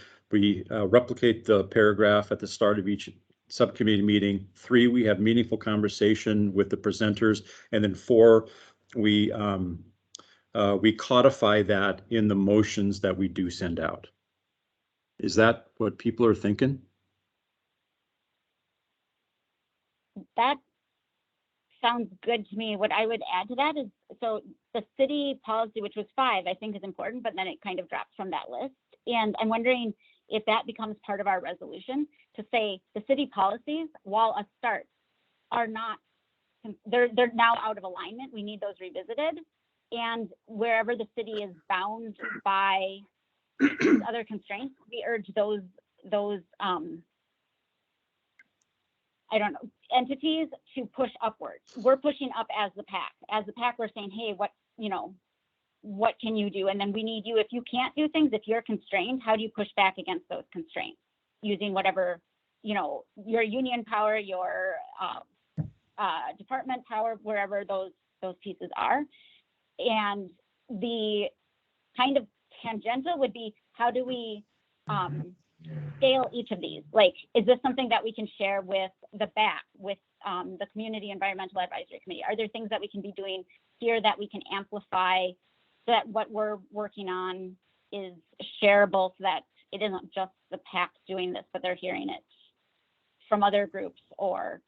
replicate the paragraph at the start of each subcommittee meeting. Three, we have meaningful conversation with the presenters. And then four, we codify that in the motions that we do send out. Is that what people are thinking? That sounds good to me. What I would add to that is, so the city policy, which was 5, I think is important, but then it kind of drops from that list. And I'm wondering if that becomes part of our resolution to say the city policies, while a start, are not, they're now out of alignment. We need those revisited. And wherever the city is bound by other constraints, we urge those I don't know, entities to push upwards. We're pushing up as the PAC. As the PAC, we're saying, hey, what can you do? And then we need you. If you can't do things, if you're constrained, how do you push back against those constraints? Using whatever, your union power, your department power, wherever those pieces are. And the kind of tangential would be, how do we scale each of these? Like, is this something that we can share with the BAC, with the Community Environmental Advisory Committee? Are there things that we can be doing here that we can amplify so that what we're working on is shareable, so that it isn't just the PAC doing this, but they're hearing it from other groups or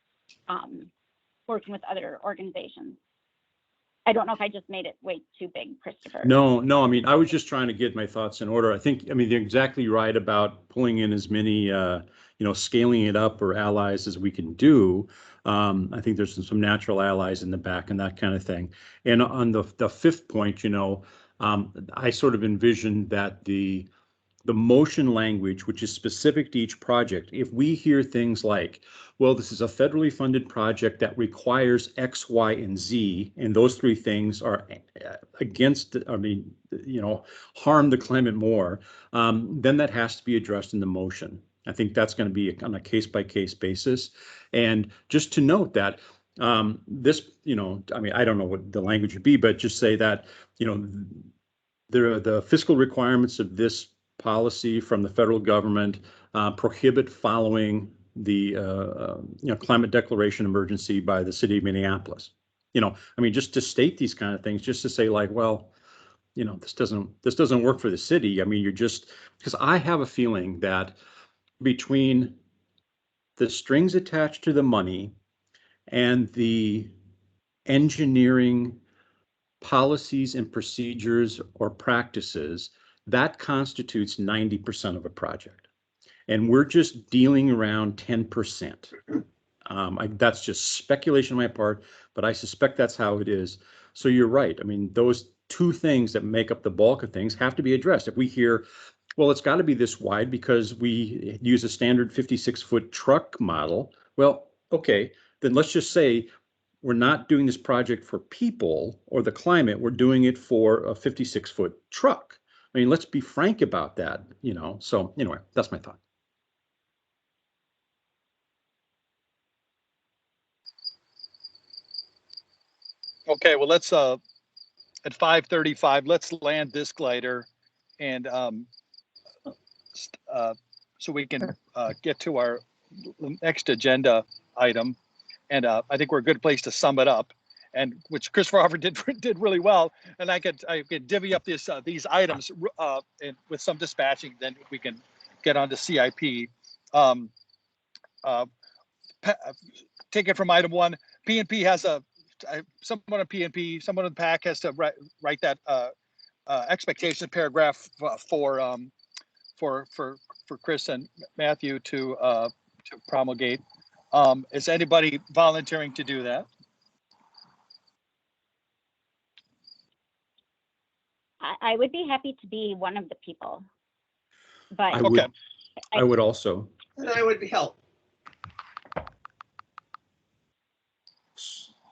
working with other organizations? I don't know if I just made it way too big, Christopher. No, I mean, I was just trying to get my thoughts in order. I mean, you're exactly right about pulling in as many, scaling it up or allies as we can do. I think there's some natural allies in the back and that kind of thing. And on the fifth point, I sort of envisioned that the motion language, which is specific to each project, if we hear things like, well, this is a federally funded project that requires X, Y, and Z, and those three things are harm the climate more, then that has to be addressed in the motion. I think that's going to be on a case-by-case basis. And just to note that this, I don't know what the language would be, but just say that, the fiscal requirements of this policy from the federal government prohibit following the climate declaration emergency by the city of Minneapolis. Just to state these kind of things, just to say like, well, this doesn't work for the city. I mean, because I have a feeling that between the strings attached to the money and the engineering policies and procedures or practices, that constitutes 90% of a project. And we're just dealing around 10%. That's just speculation on my part, but I suspect that's how it is. So you're right. I mean, those two things that make up the bulk of things have to be addressed. If we hear, well, it's got to be this wide because we use a standard 56-foot truck model. Well, okay, then let's just say we're not doing this project for people or the climate. We're doing it for a 56-foot truck. I mean, let's be frank about that, So anyway, that's my thought. Okay, well, let's at 5:35, let's land this glider and so we can get to our next agenda item. And I think we're a good place to sum it up, and which Christopher Harvard did really well. And I could divvy up these items and with some dispatching, then we can get on to CIP. Take it from item 1. PNP has someone on PNP, someone on the PAC has to write that expectation paragraph for Chris and Matthew to promulgate. Is anybody volunteering to do that? I would be happy to be one of the people, but I would also. And I would help.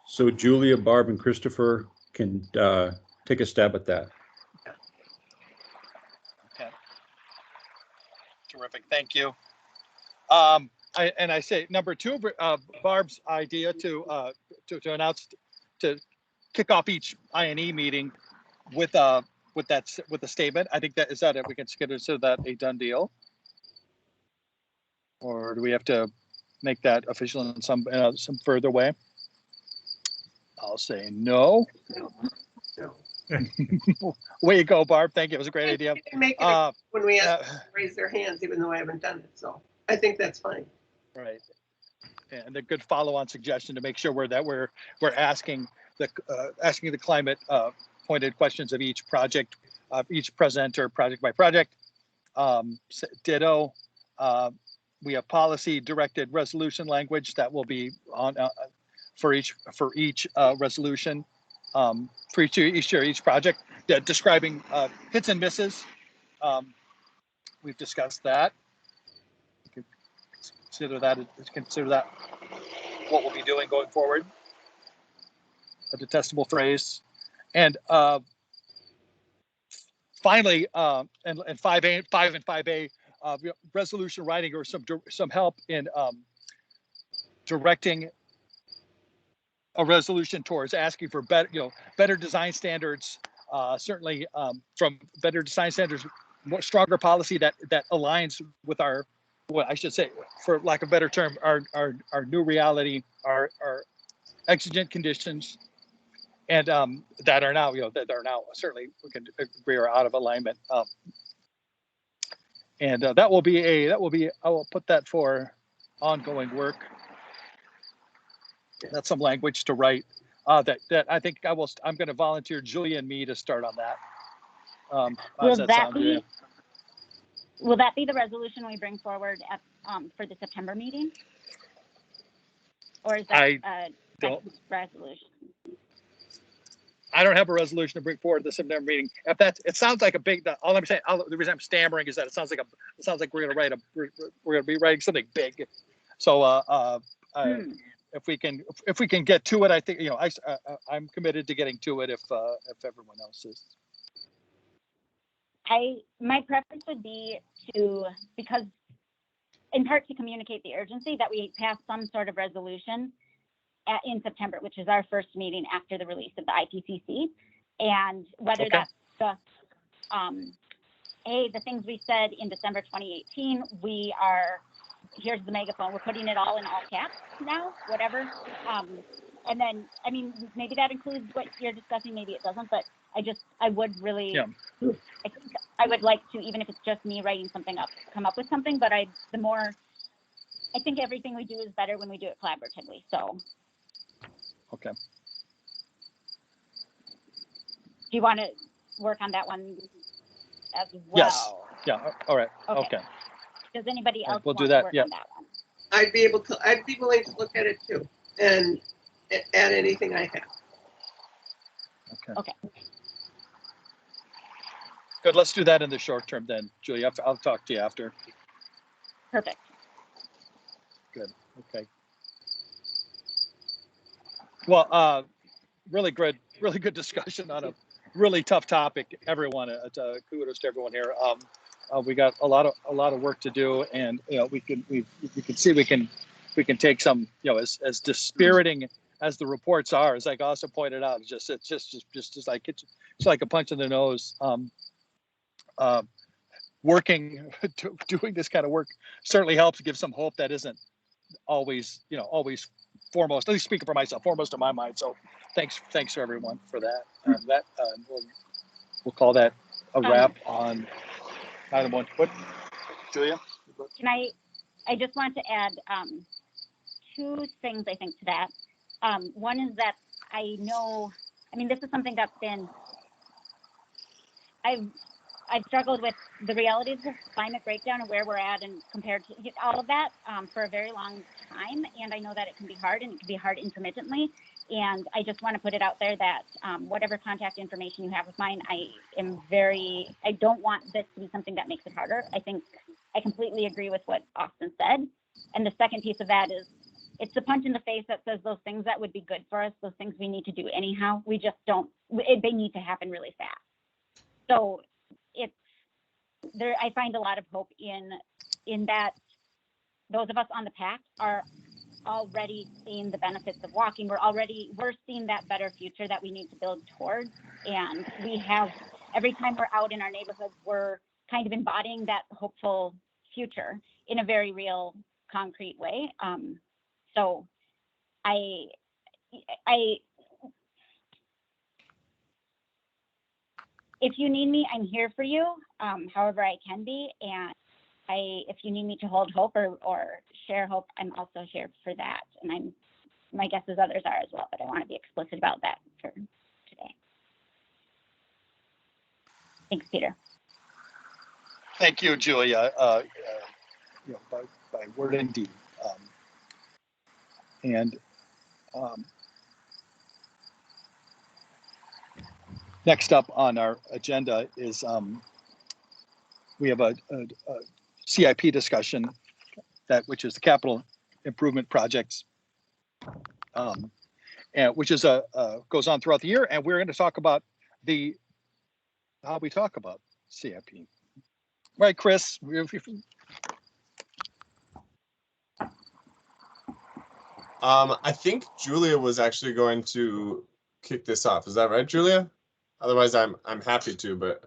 So Julia, Barb, and Christopher can take a stab at that. Okay. Terrific. Thank you. I say number two, Barb's idea to announce, to kick off each INE meeting with a statement. I think that is that, if we can consider that a done deal, or do we have to make that official in some further way? I'll say no. Way you go, Barb. Thank you. It was a great idea. You can make it when we ask them to raise their hands, even though I haven't done it. So I think that's fine. Right. And a good follow-on suggestion to make sure we're asking the climate pointed questions of each project, each presenter, project by project. Ditto. We have policy directed resolution language that will be on for each resolution, for each project, describing hits and misses. We've discussed that. You can consider that what we'll be doing going forward. A detestable phrase. And finally, and 5A, resolution writing, or some help in directing a resolution towards asking for better design standards. Certainly from better design standards, more stronger policy that aligns with our, what I should say, for lack of a better term, our new reality, our exigent conditions, and that are now, certainly we can agree are out of alignment. And that will be I will put that for ongoing work. That's some language to write. That I think I'm going to volunteer Julia and me to start on that. Will that be the resolution we bring forward at for the September meeting? Or is that resolution? I don't have a resolution to bring forward at the September meeting. If it sounds like a big. All I'm saying, the reason I'm stammering is that it sounds like we're going to be writing something big. So if we can get to it, I think I'm committed to getting to it if everyone else is. My preference would be because in part to communicate the urgency, that we pass some sort of resolution in September, which is our first meeting after the release of the IPCC, and whether that's just the things we said in December 2018, here's the megaphone, we're putting it all in all caps now, whatever. And then, I mean, maybe that includes what you're discussing, maybe it doesn't, but I would really, I think I would like to, even if it's just me writing something up, come up with something, but I think everything we do is better when we do it collaboratively, so. Okay. Do you want to work on that one as well? Yes. Yeah. All right. Okay. Does anybody else we'll want do that. to work on that one? I'd be willing to look at it too and add anything I have. Okay. Good. Let's do that in the short term then, Julia. I'll talk to you after. Perfect. Good. Okay. Well, really good discussion on a really tough topic. Everyone, kudos to everyone here. We got a lot of work to do, and we can see we can take some, as dispiriting as the reports are, as like also pointed out, it's just like a punch in the nose. Doing this kind of work certainly helps give some hope that isn't always foremost, at least speaking for myself, foremost in my mind. So thanks to everyone for that. We'll call that a wrap on item 1. What, Julia? Can I just want to add 2 things, I think, to that. One is that this is something that's been, I've struggled with the realities of climate breakdown and where we're at and compared to all of that for a very long time. And I know that it can be hard, and it can be hard intermittently. And I just want to put it out there that whatever contact information you have with mine, I don't want this to be something that makes it harder. I think I completely agree with what Austin said. And the second piece of that is, it's the punch in the face that says those things that would be good for us, those things we need to do anyhow, we just don't, they need to happen really fast. So I find a lot of hope in that those of us on the PAC are already seeing the benefits of walking. We're seeing that better future that we need to build towards. And we have, every time we're out in our neighborhoods, we're kind of embodying that hopeful future in a very real, concrete way. So if you need me, I'm here for you, however I can be. And if you need me to hold hope or share hope, I'm also here for that. And my guess is others are as well, but I want to be explicit about that for today. Thanks, Peter. Thank you, Julia. By word and deed. Next up on our agenda is we have a CIP discussion which is the capital improvement projects, and which is goes on throughout the year, and we're going to talk about how we talk about CIP. Right, Chris? I think Julia was actually going to kick this off. Is that right, Julia? Otherwise, I'm happy to, but.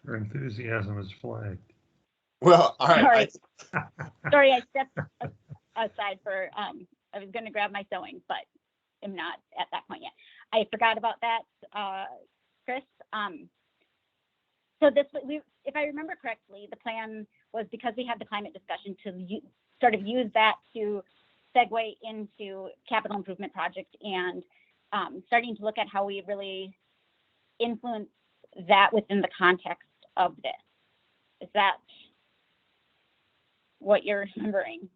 Her enthusiasm is flagged. Well, all right. Sorry, I stepped aside for, I was going to grab my sewing, but am not at that point yet. I forgot about that, Chris. So if I remember correctly, the plan was, because we had the climate discussion, to sort of use that to segue into capital improvement projects and starting to look at how we really influence that within the context of this. Is that what you're remembering?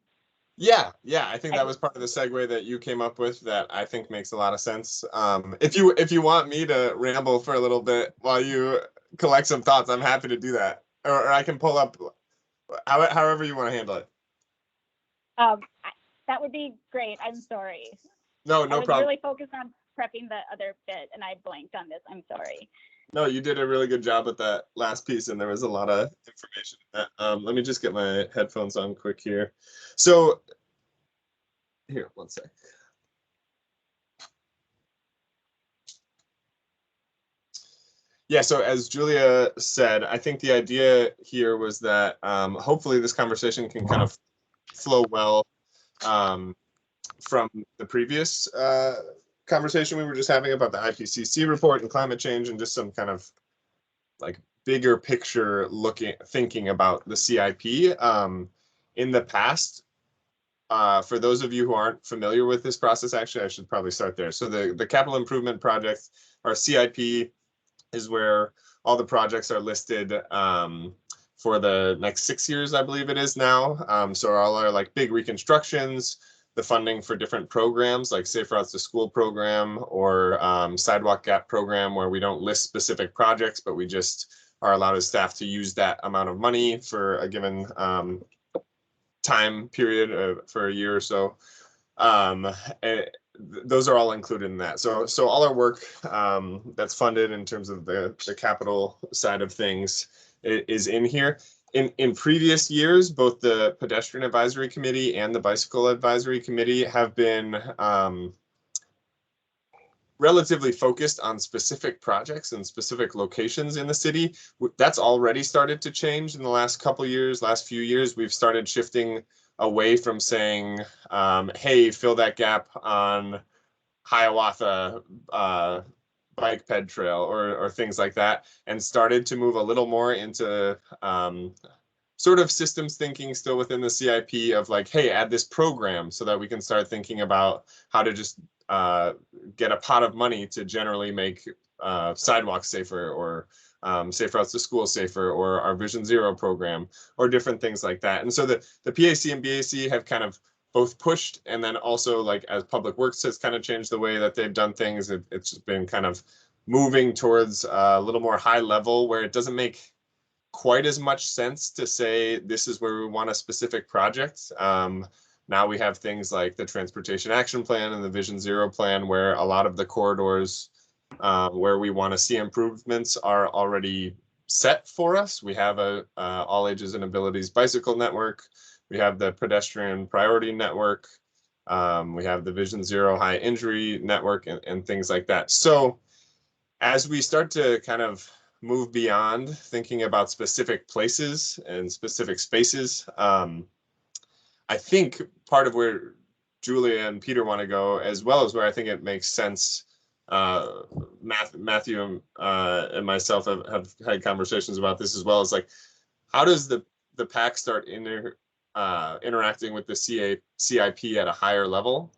Yeah. I think that was part of the segue that you came up with that I think makes a lot of sense. If you want me to ramble for a little bit while you collect some thoughts, I'm happy to do that, or I can pull up however you want to handle it. That would be great. I'm sorry. No I was problem. really focused on prepping the other bit, and I blanked on this. I'm sorry. No, you did a really good job with that last piece, and there was a lot of information in that. Let me just get my headphones on quick here. So, here, one sec. Yeah, so as Julia said, I think the idea here was that hopefully this conversation can kind of flow well from the previous conversation we were just having about the IPCC report and climate change, and just some kind of like bigger picture thinking about the CIP. In the past, for those of you who aren't familiar with this process, actually, I should probably start there. So the capital improvement projects, our CIP, is where all the projects are listed for the next 6 years, I believe it is now. So all our like big reconstructions, the funding for different programs like Safe Routes to School program or Sidewalk Gap program, where we don't list specific projects, but we just are allowed as staff to use that amount of money for a given time period for a year or so. Those are all included in that. So all our work that's funded in terms of the capital side of things is in here. In previous years, both the Pedestrian Advisory Committee and the Bicycle Advisory Committee have been relatively focused on specific projects and specific locations in the city. That's already started to change in the last few years. We've started shifting away from saying, hey, fill that gap on Hiawatha bike ped trail or things like that, and started to move a little more into sort of systems thinking still within the CIP of like, hey, add this program so that we can start thinking about how to just get a pot of money to generally make sidewalks safer, or Safe Routes to School safer, or our Vision Zero program, or different things like that. And so the PAC and BAC have kind of both pushed, and then also, like, as Public Works has kind of changed the way that they've done things, it's been kind of moving towards a little more high level, where it doesn't make quite as much sense to say this is where we want a specific project. Now we have things like the Transportation Action Plan and the Vision Zero plan, where a lot of the corridors where we want to see improvements are already set for us. We have a all ages and abilities bicycle network. We have the pedestrian priority network. We have the Vision Zero high injury network and things like that. So as we start to kind of move beyond thinking about specific places and specific spaces, I think part of where Julia and Peter want to go, as well as where I think it makes sense, Matthew and myself have had conversations about this as well, is like, how does the PAC start interacting with the CIP at a higher level?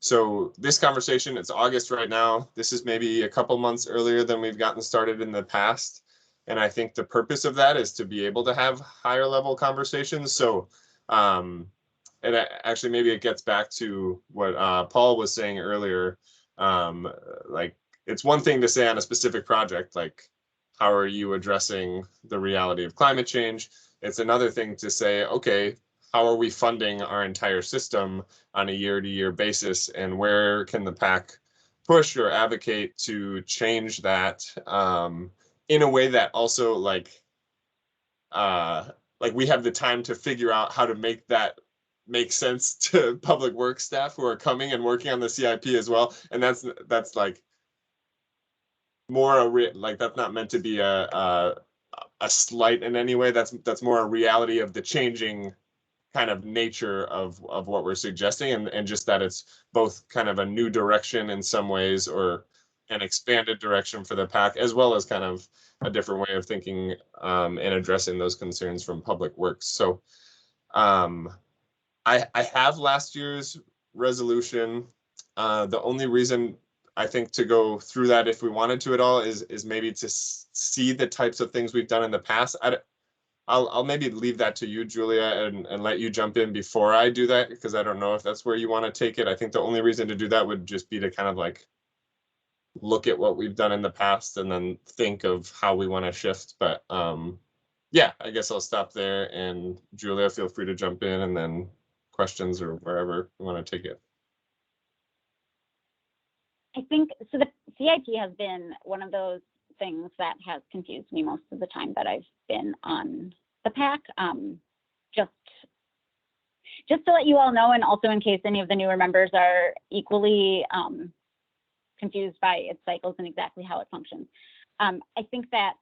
So this conversation, it's August right now. This is maybe a couple months earlier than we've gotten started in the past. And I think the purpose of that is to be able to have higher level conversations. So and actually maybe it gets back to what Paul was saying earlier. Like, it's one thing to say on a specific project, like, how are you addressing the reality of climate change? It's another thing to say, okay, how are we funding our entire system on a year-to-year basis, and where can the PAC push or advocate to change that in a way that also like we have the time to figure out how to make that make sense to public works staff who are coming and working on the CIP as well. And that's like more like, that's not meant to be a slight in any way. That's more a reality of the changing kind of nature of what we're suggesting, and just that it's both kind of a new direction in some ways, or an expanded direction for the PAC, as well as kind of a different way of thinking and addressing those concerns from public works. So I have last year's resolution. The only reason I think to go through that, if we wanted to at all, is maybe to see the types of things we've done in the past. I'll maybe leave that to you, Julia, and let you jump in before I do that, because I don't know if that's where you want to take it. I think the only reason to do that would just be to kind of like look at what we've done in the past and then think of how we want to shift. But yeah, I guess I'll stop there, and Julia, feel free to jump in, and then questions or wherever you want to take it. I think so. The CIP has been one of those things that has confused me most of the time that I've been on the PAC. Just to let you all know, and also in case any of the newer members are equally confused by its cycles and exactly how it functions. I think that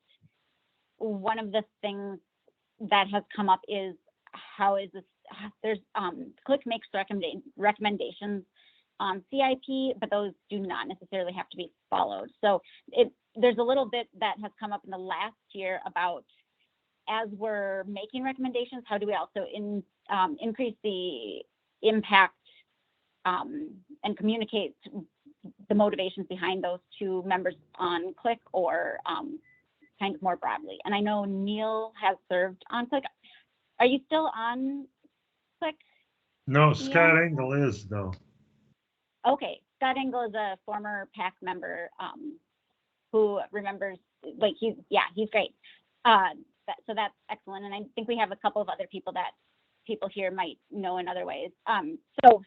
one of the things that has come up is, how is this, there's CLIC makes recommendations on CIP, but those do not necessarily have to be followed. So there's a little bit that has come up in the last year about, as we're making recommendations, how do we also increase the impact and communicate the motivations behind those to members on CLIC, or kind of more broadly. And I know Neil has served on CLIC. Are you still on CLIC? No, Scott Engel is though. Okay, Scott Engel is a former PAC member who remembers, like, he's great. So that's excellent. And I think we have a couple of other people that people here might know in other ways. So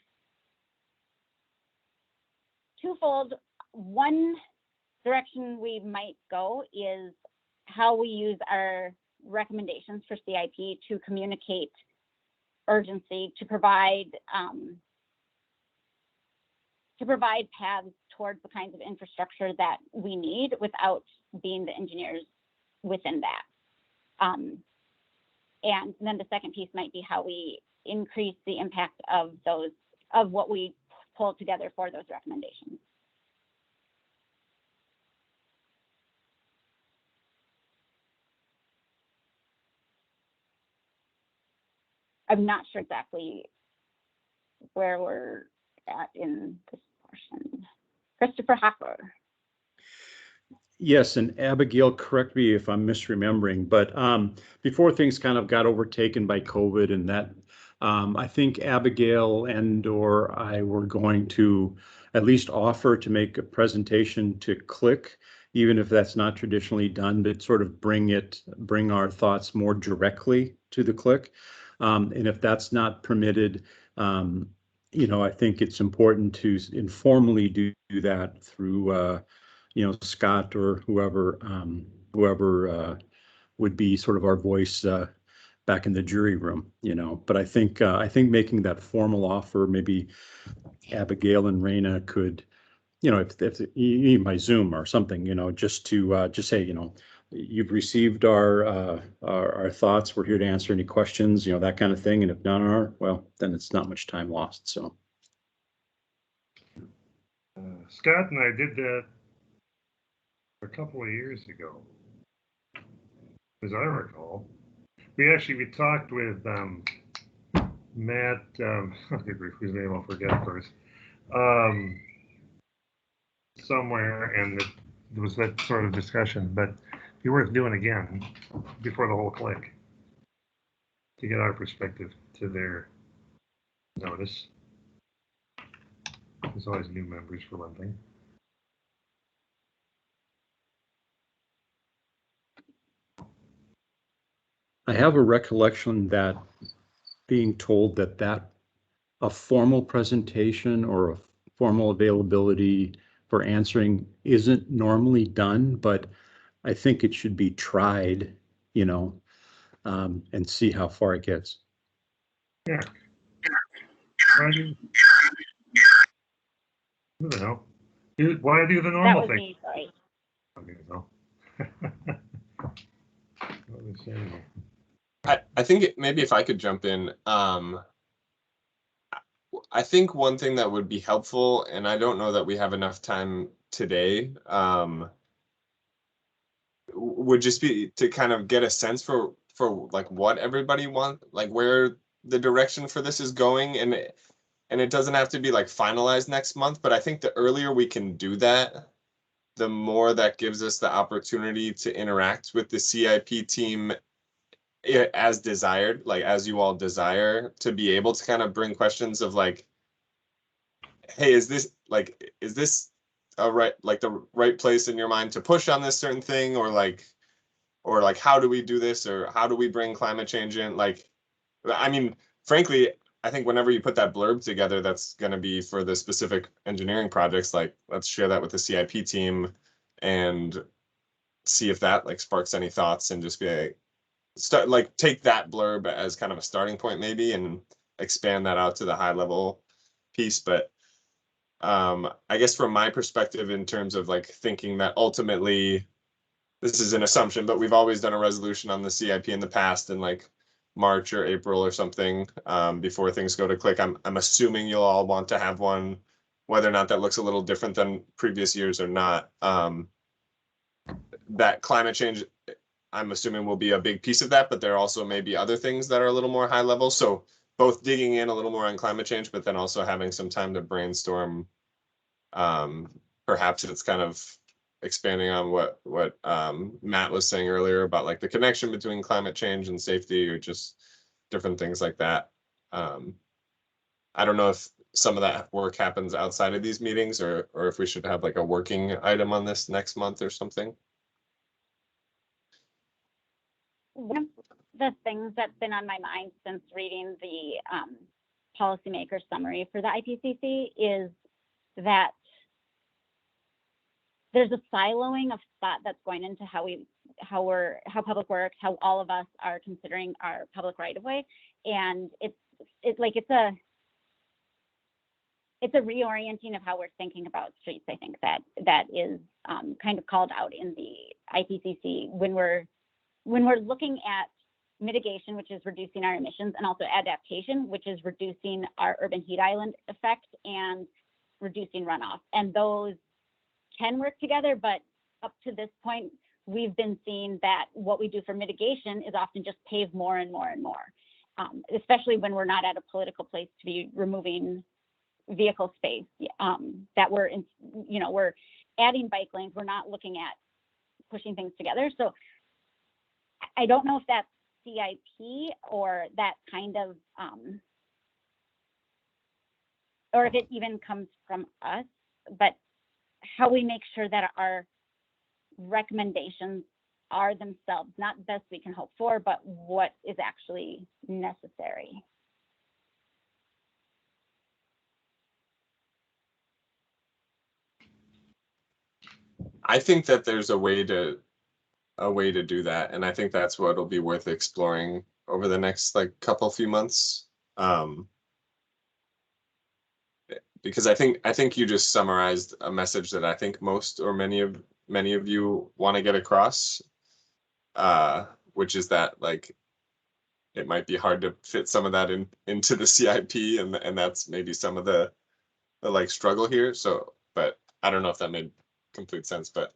twofold. One direction we might go is how we use our recommendations for CIP to communicate urgency, to provide paths towards the kinds of infrastructure that we need without being the engineers within that. And then the second piece might be how we increase the impact of what we pull together for those recommendations. I'm not sure exactly where we're at in this portion. Christopher Hocker. Yes, and Abigail, correct me if I'm misremembering, but before things kind of got overtaken by COVID and that, I think Abigail and/or I were going to at least offer to make a presentation to CLIC, even if that's not traditionally done, but sort of bring our thoughts more directly to the CLIC. And if that's not permitted, I think it's important to informally do that through, Scott or whoever would be sort of our voice back in the jury room, But I think making that formal offer, maybe Abigail and Raina could, if you by Zoom or something, just to just say, you've received our thoughts. We're here to answer any questions, that kind of thing. And if none are, well, then it's not much time lost. So. Scott and I did that a couple of years ago, as I recall. We talked with Matt, whose name I'll forget first, somewhere, and there was that sort of discussion, but it'd be worth doing again before the whole click to get our perspective to their notice. There's always new members for one thing. I have a recollection that being told that a formal presentation or a formal availability for answering isn't normally done, but I think it should be tried, and see how far it gets. Yeah. Who the hell? Why do the normal thing? Me, sorry. Okay, no. I think maybe if I could jump in, I think one thing that would be helpful, and I don't know that we have enough time today, would just be to kind of get a sense for like what everybody wants, like where the direction for this is going, and it doesn't have to be like finalized next month, but I think the earlier we can do that, the more that gives us the opportunity to interact with the CIP team as desired, like as you all desire, to be able to kind of bring questions of like, hey, is this the right place in your mind to push on this certain thing, or like how do we do this, or how do we bring climate change in? Like, I mean, frankly, I think whenever you put that blurb together, that's going to be for the specific engineering projects. Like, let's share that with the CIP team and see if that like sparks any thoughts, and just be take that blurb as kind of a starting point maybe, and expand that out to the high level piece. But I guess from my perspective, in terms of like thinking that ultimately, this is an assumption, but we've always done a resolution on the CIP in the past in like March or April or something, before things go to click. I'm assuming you'll all want to have one, whether or not that looks a little different than previous years or not. That climate change, I'm assuming, will be a big piece of that, but there also may be other things that are a little more high level. So both digging in a little more on climate change, but then also having some time to brainstorm. Perhaps it's kind of expanding on what Matt was saying earlier about like the connection between climate change and safety, or just different things like that. I don't know if some of that work happens outside of these meetings, or if we should have like a working item on this next month or something. One of the things that's been on my mind since reading the policymaker summary for the IPCC is that there's a siloing of thought that's going into how public works, how all of us are considering our public right of way, and it's a reorienting of how we're thinking about streets. I think that is kind of called out in the IPCC when we're looking at mitigation, which is reducing our emissions, and also adaptation, which is reducing our urban heat island effect and reducing runoff. And those can work together, but up to this point, we've been seeing that what we do for mitigation is often just pave more and more and more, especially when we're not at a political place to be removing vehicle space, that we're adding bike lanes. We're not looking at pushing things together. So I don't know if that's CIP or that kind of, or if it even comes from us, but how we make sure that our recommendations are themselves not the best we can hope for, but what is actually necessary. I think that there's a way to do that, and I think that's what'll be worth exploring over the next like few months. Because I think you just summarized a message that I think most or many of you want to get across, which is that like it might be hard to fit some of that into the CIP, and that's maybe some of the like struggle here. So, but I don't know if that made complete sense, but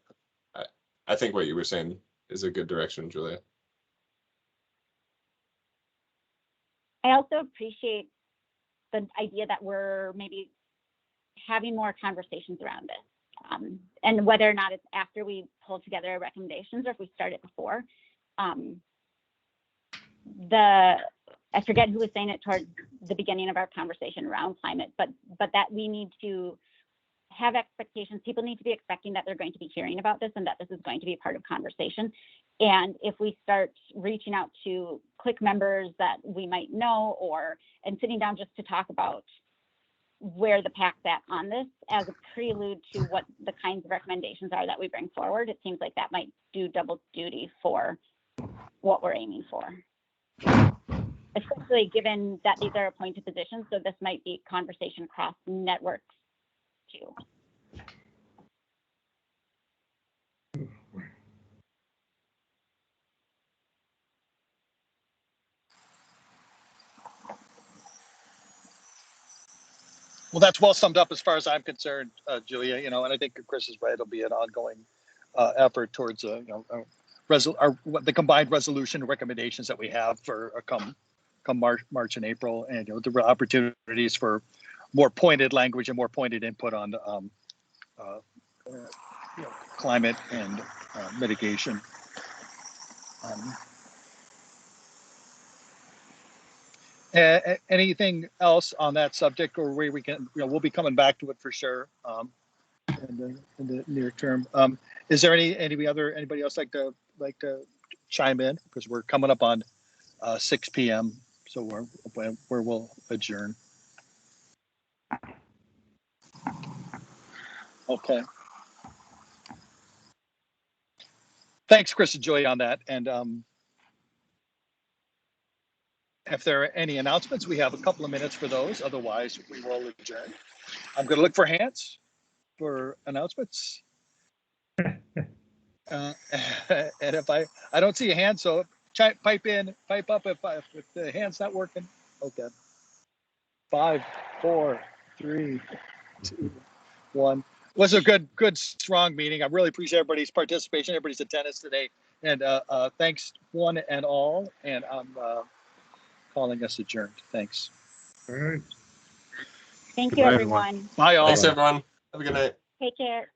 I think what you were saying is a good direction, Julia. I also appreciate the idea that we're maybe having more conversations around this, and whether or not it's after we pull together our recommendations or if we start it before. I forget who was saying it towards the beginning of our conversation around climate, but that we need to have expectations. People need to be expecting that they're going to be hearing about this and that this is going to be part of conversation. And if we start reaching out to click members that we might know, and sitting down just to talk about where the PAC's at on this as a prelude to what the kinds of recommendations are that we bring forward, it seems like that might do double duty for what we're aiming for. Especially given that these are appointed positions, so this might be conversation across networks too. Well, that's well summed up as far as I'm concerned, Julia. And I think Chris is right. It'll be an ongoing effort towards the combined resolution recommendations that we have for come March and April, and the opportunities for more pointed language and more pointed input on climate and mitigation. Anything else on that subject, or where we can, we'll be coming back to it for sure in the near term. Is there anybody else like to chime in, because we're coming up on 6 p.m. so where we'll adjourn. Okay. Thanks, Chris and Julie, on that. And if there are any announcements, we have a couple of minutes for those. Otherwise, we will adjourn. I'm going to look for hands for announcements. And if I don't see a hand, so pipe up if the hand's not working. Okay. 5, 4, 3, 2, 1. It was a good, strong meeting. I really appreciate everybody's participation, everybody's attendance today. And thanks one and all. And I'm calling us adjourned. Thanks. All right. Thank you, everyone. Bye, all. Thanks, everyone. Have a good night. Take care.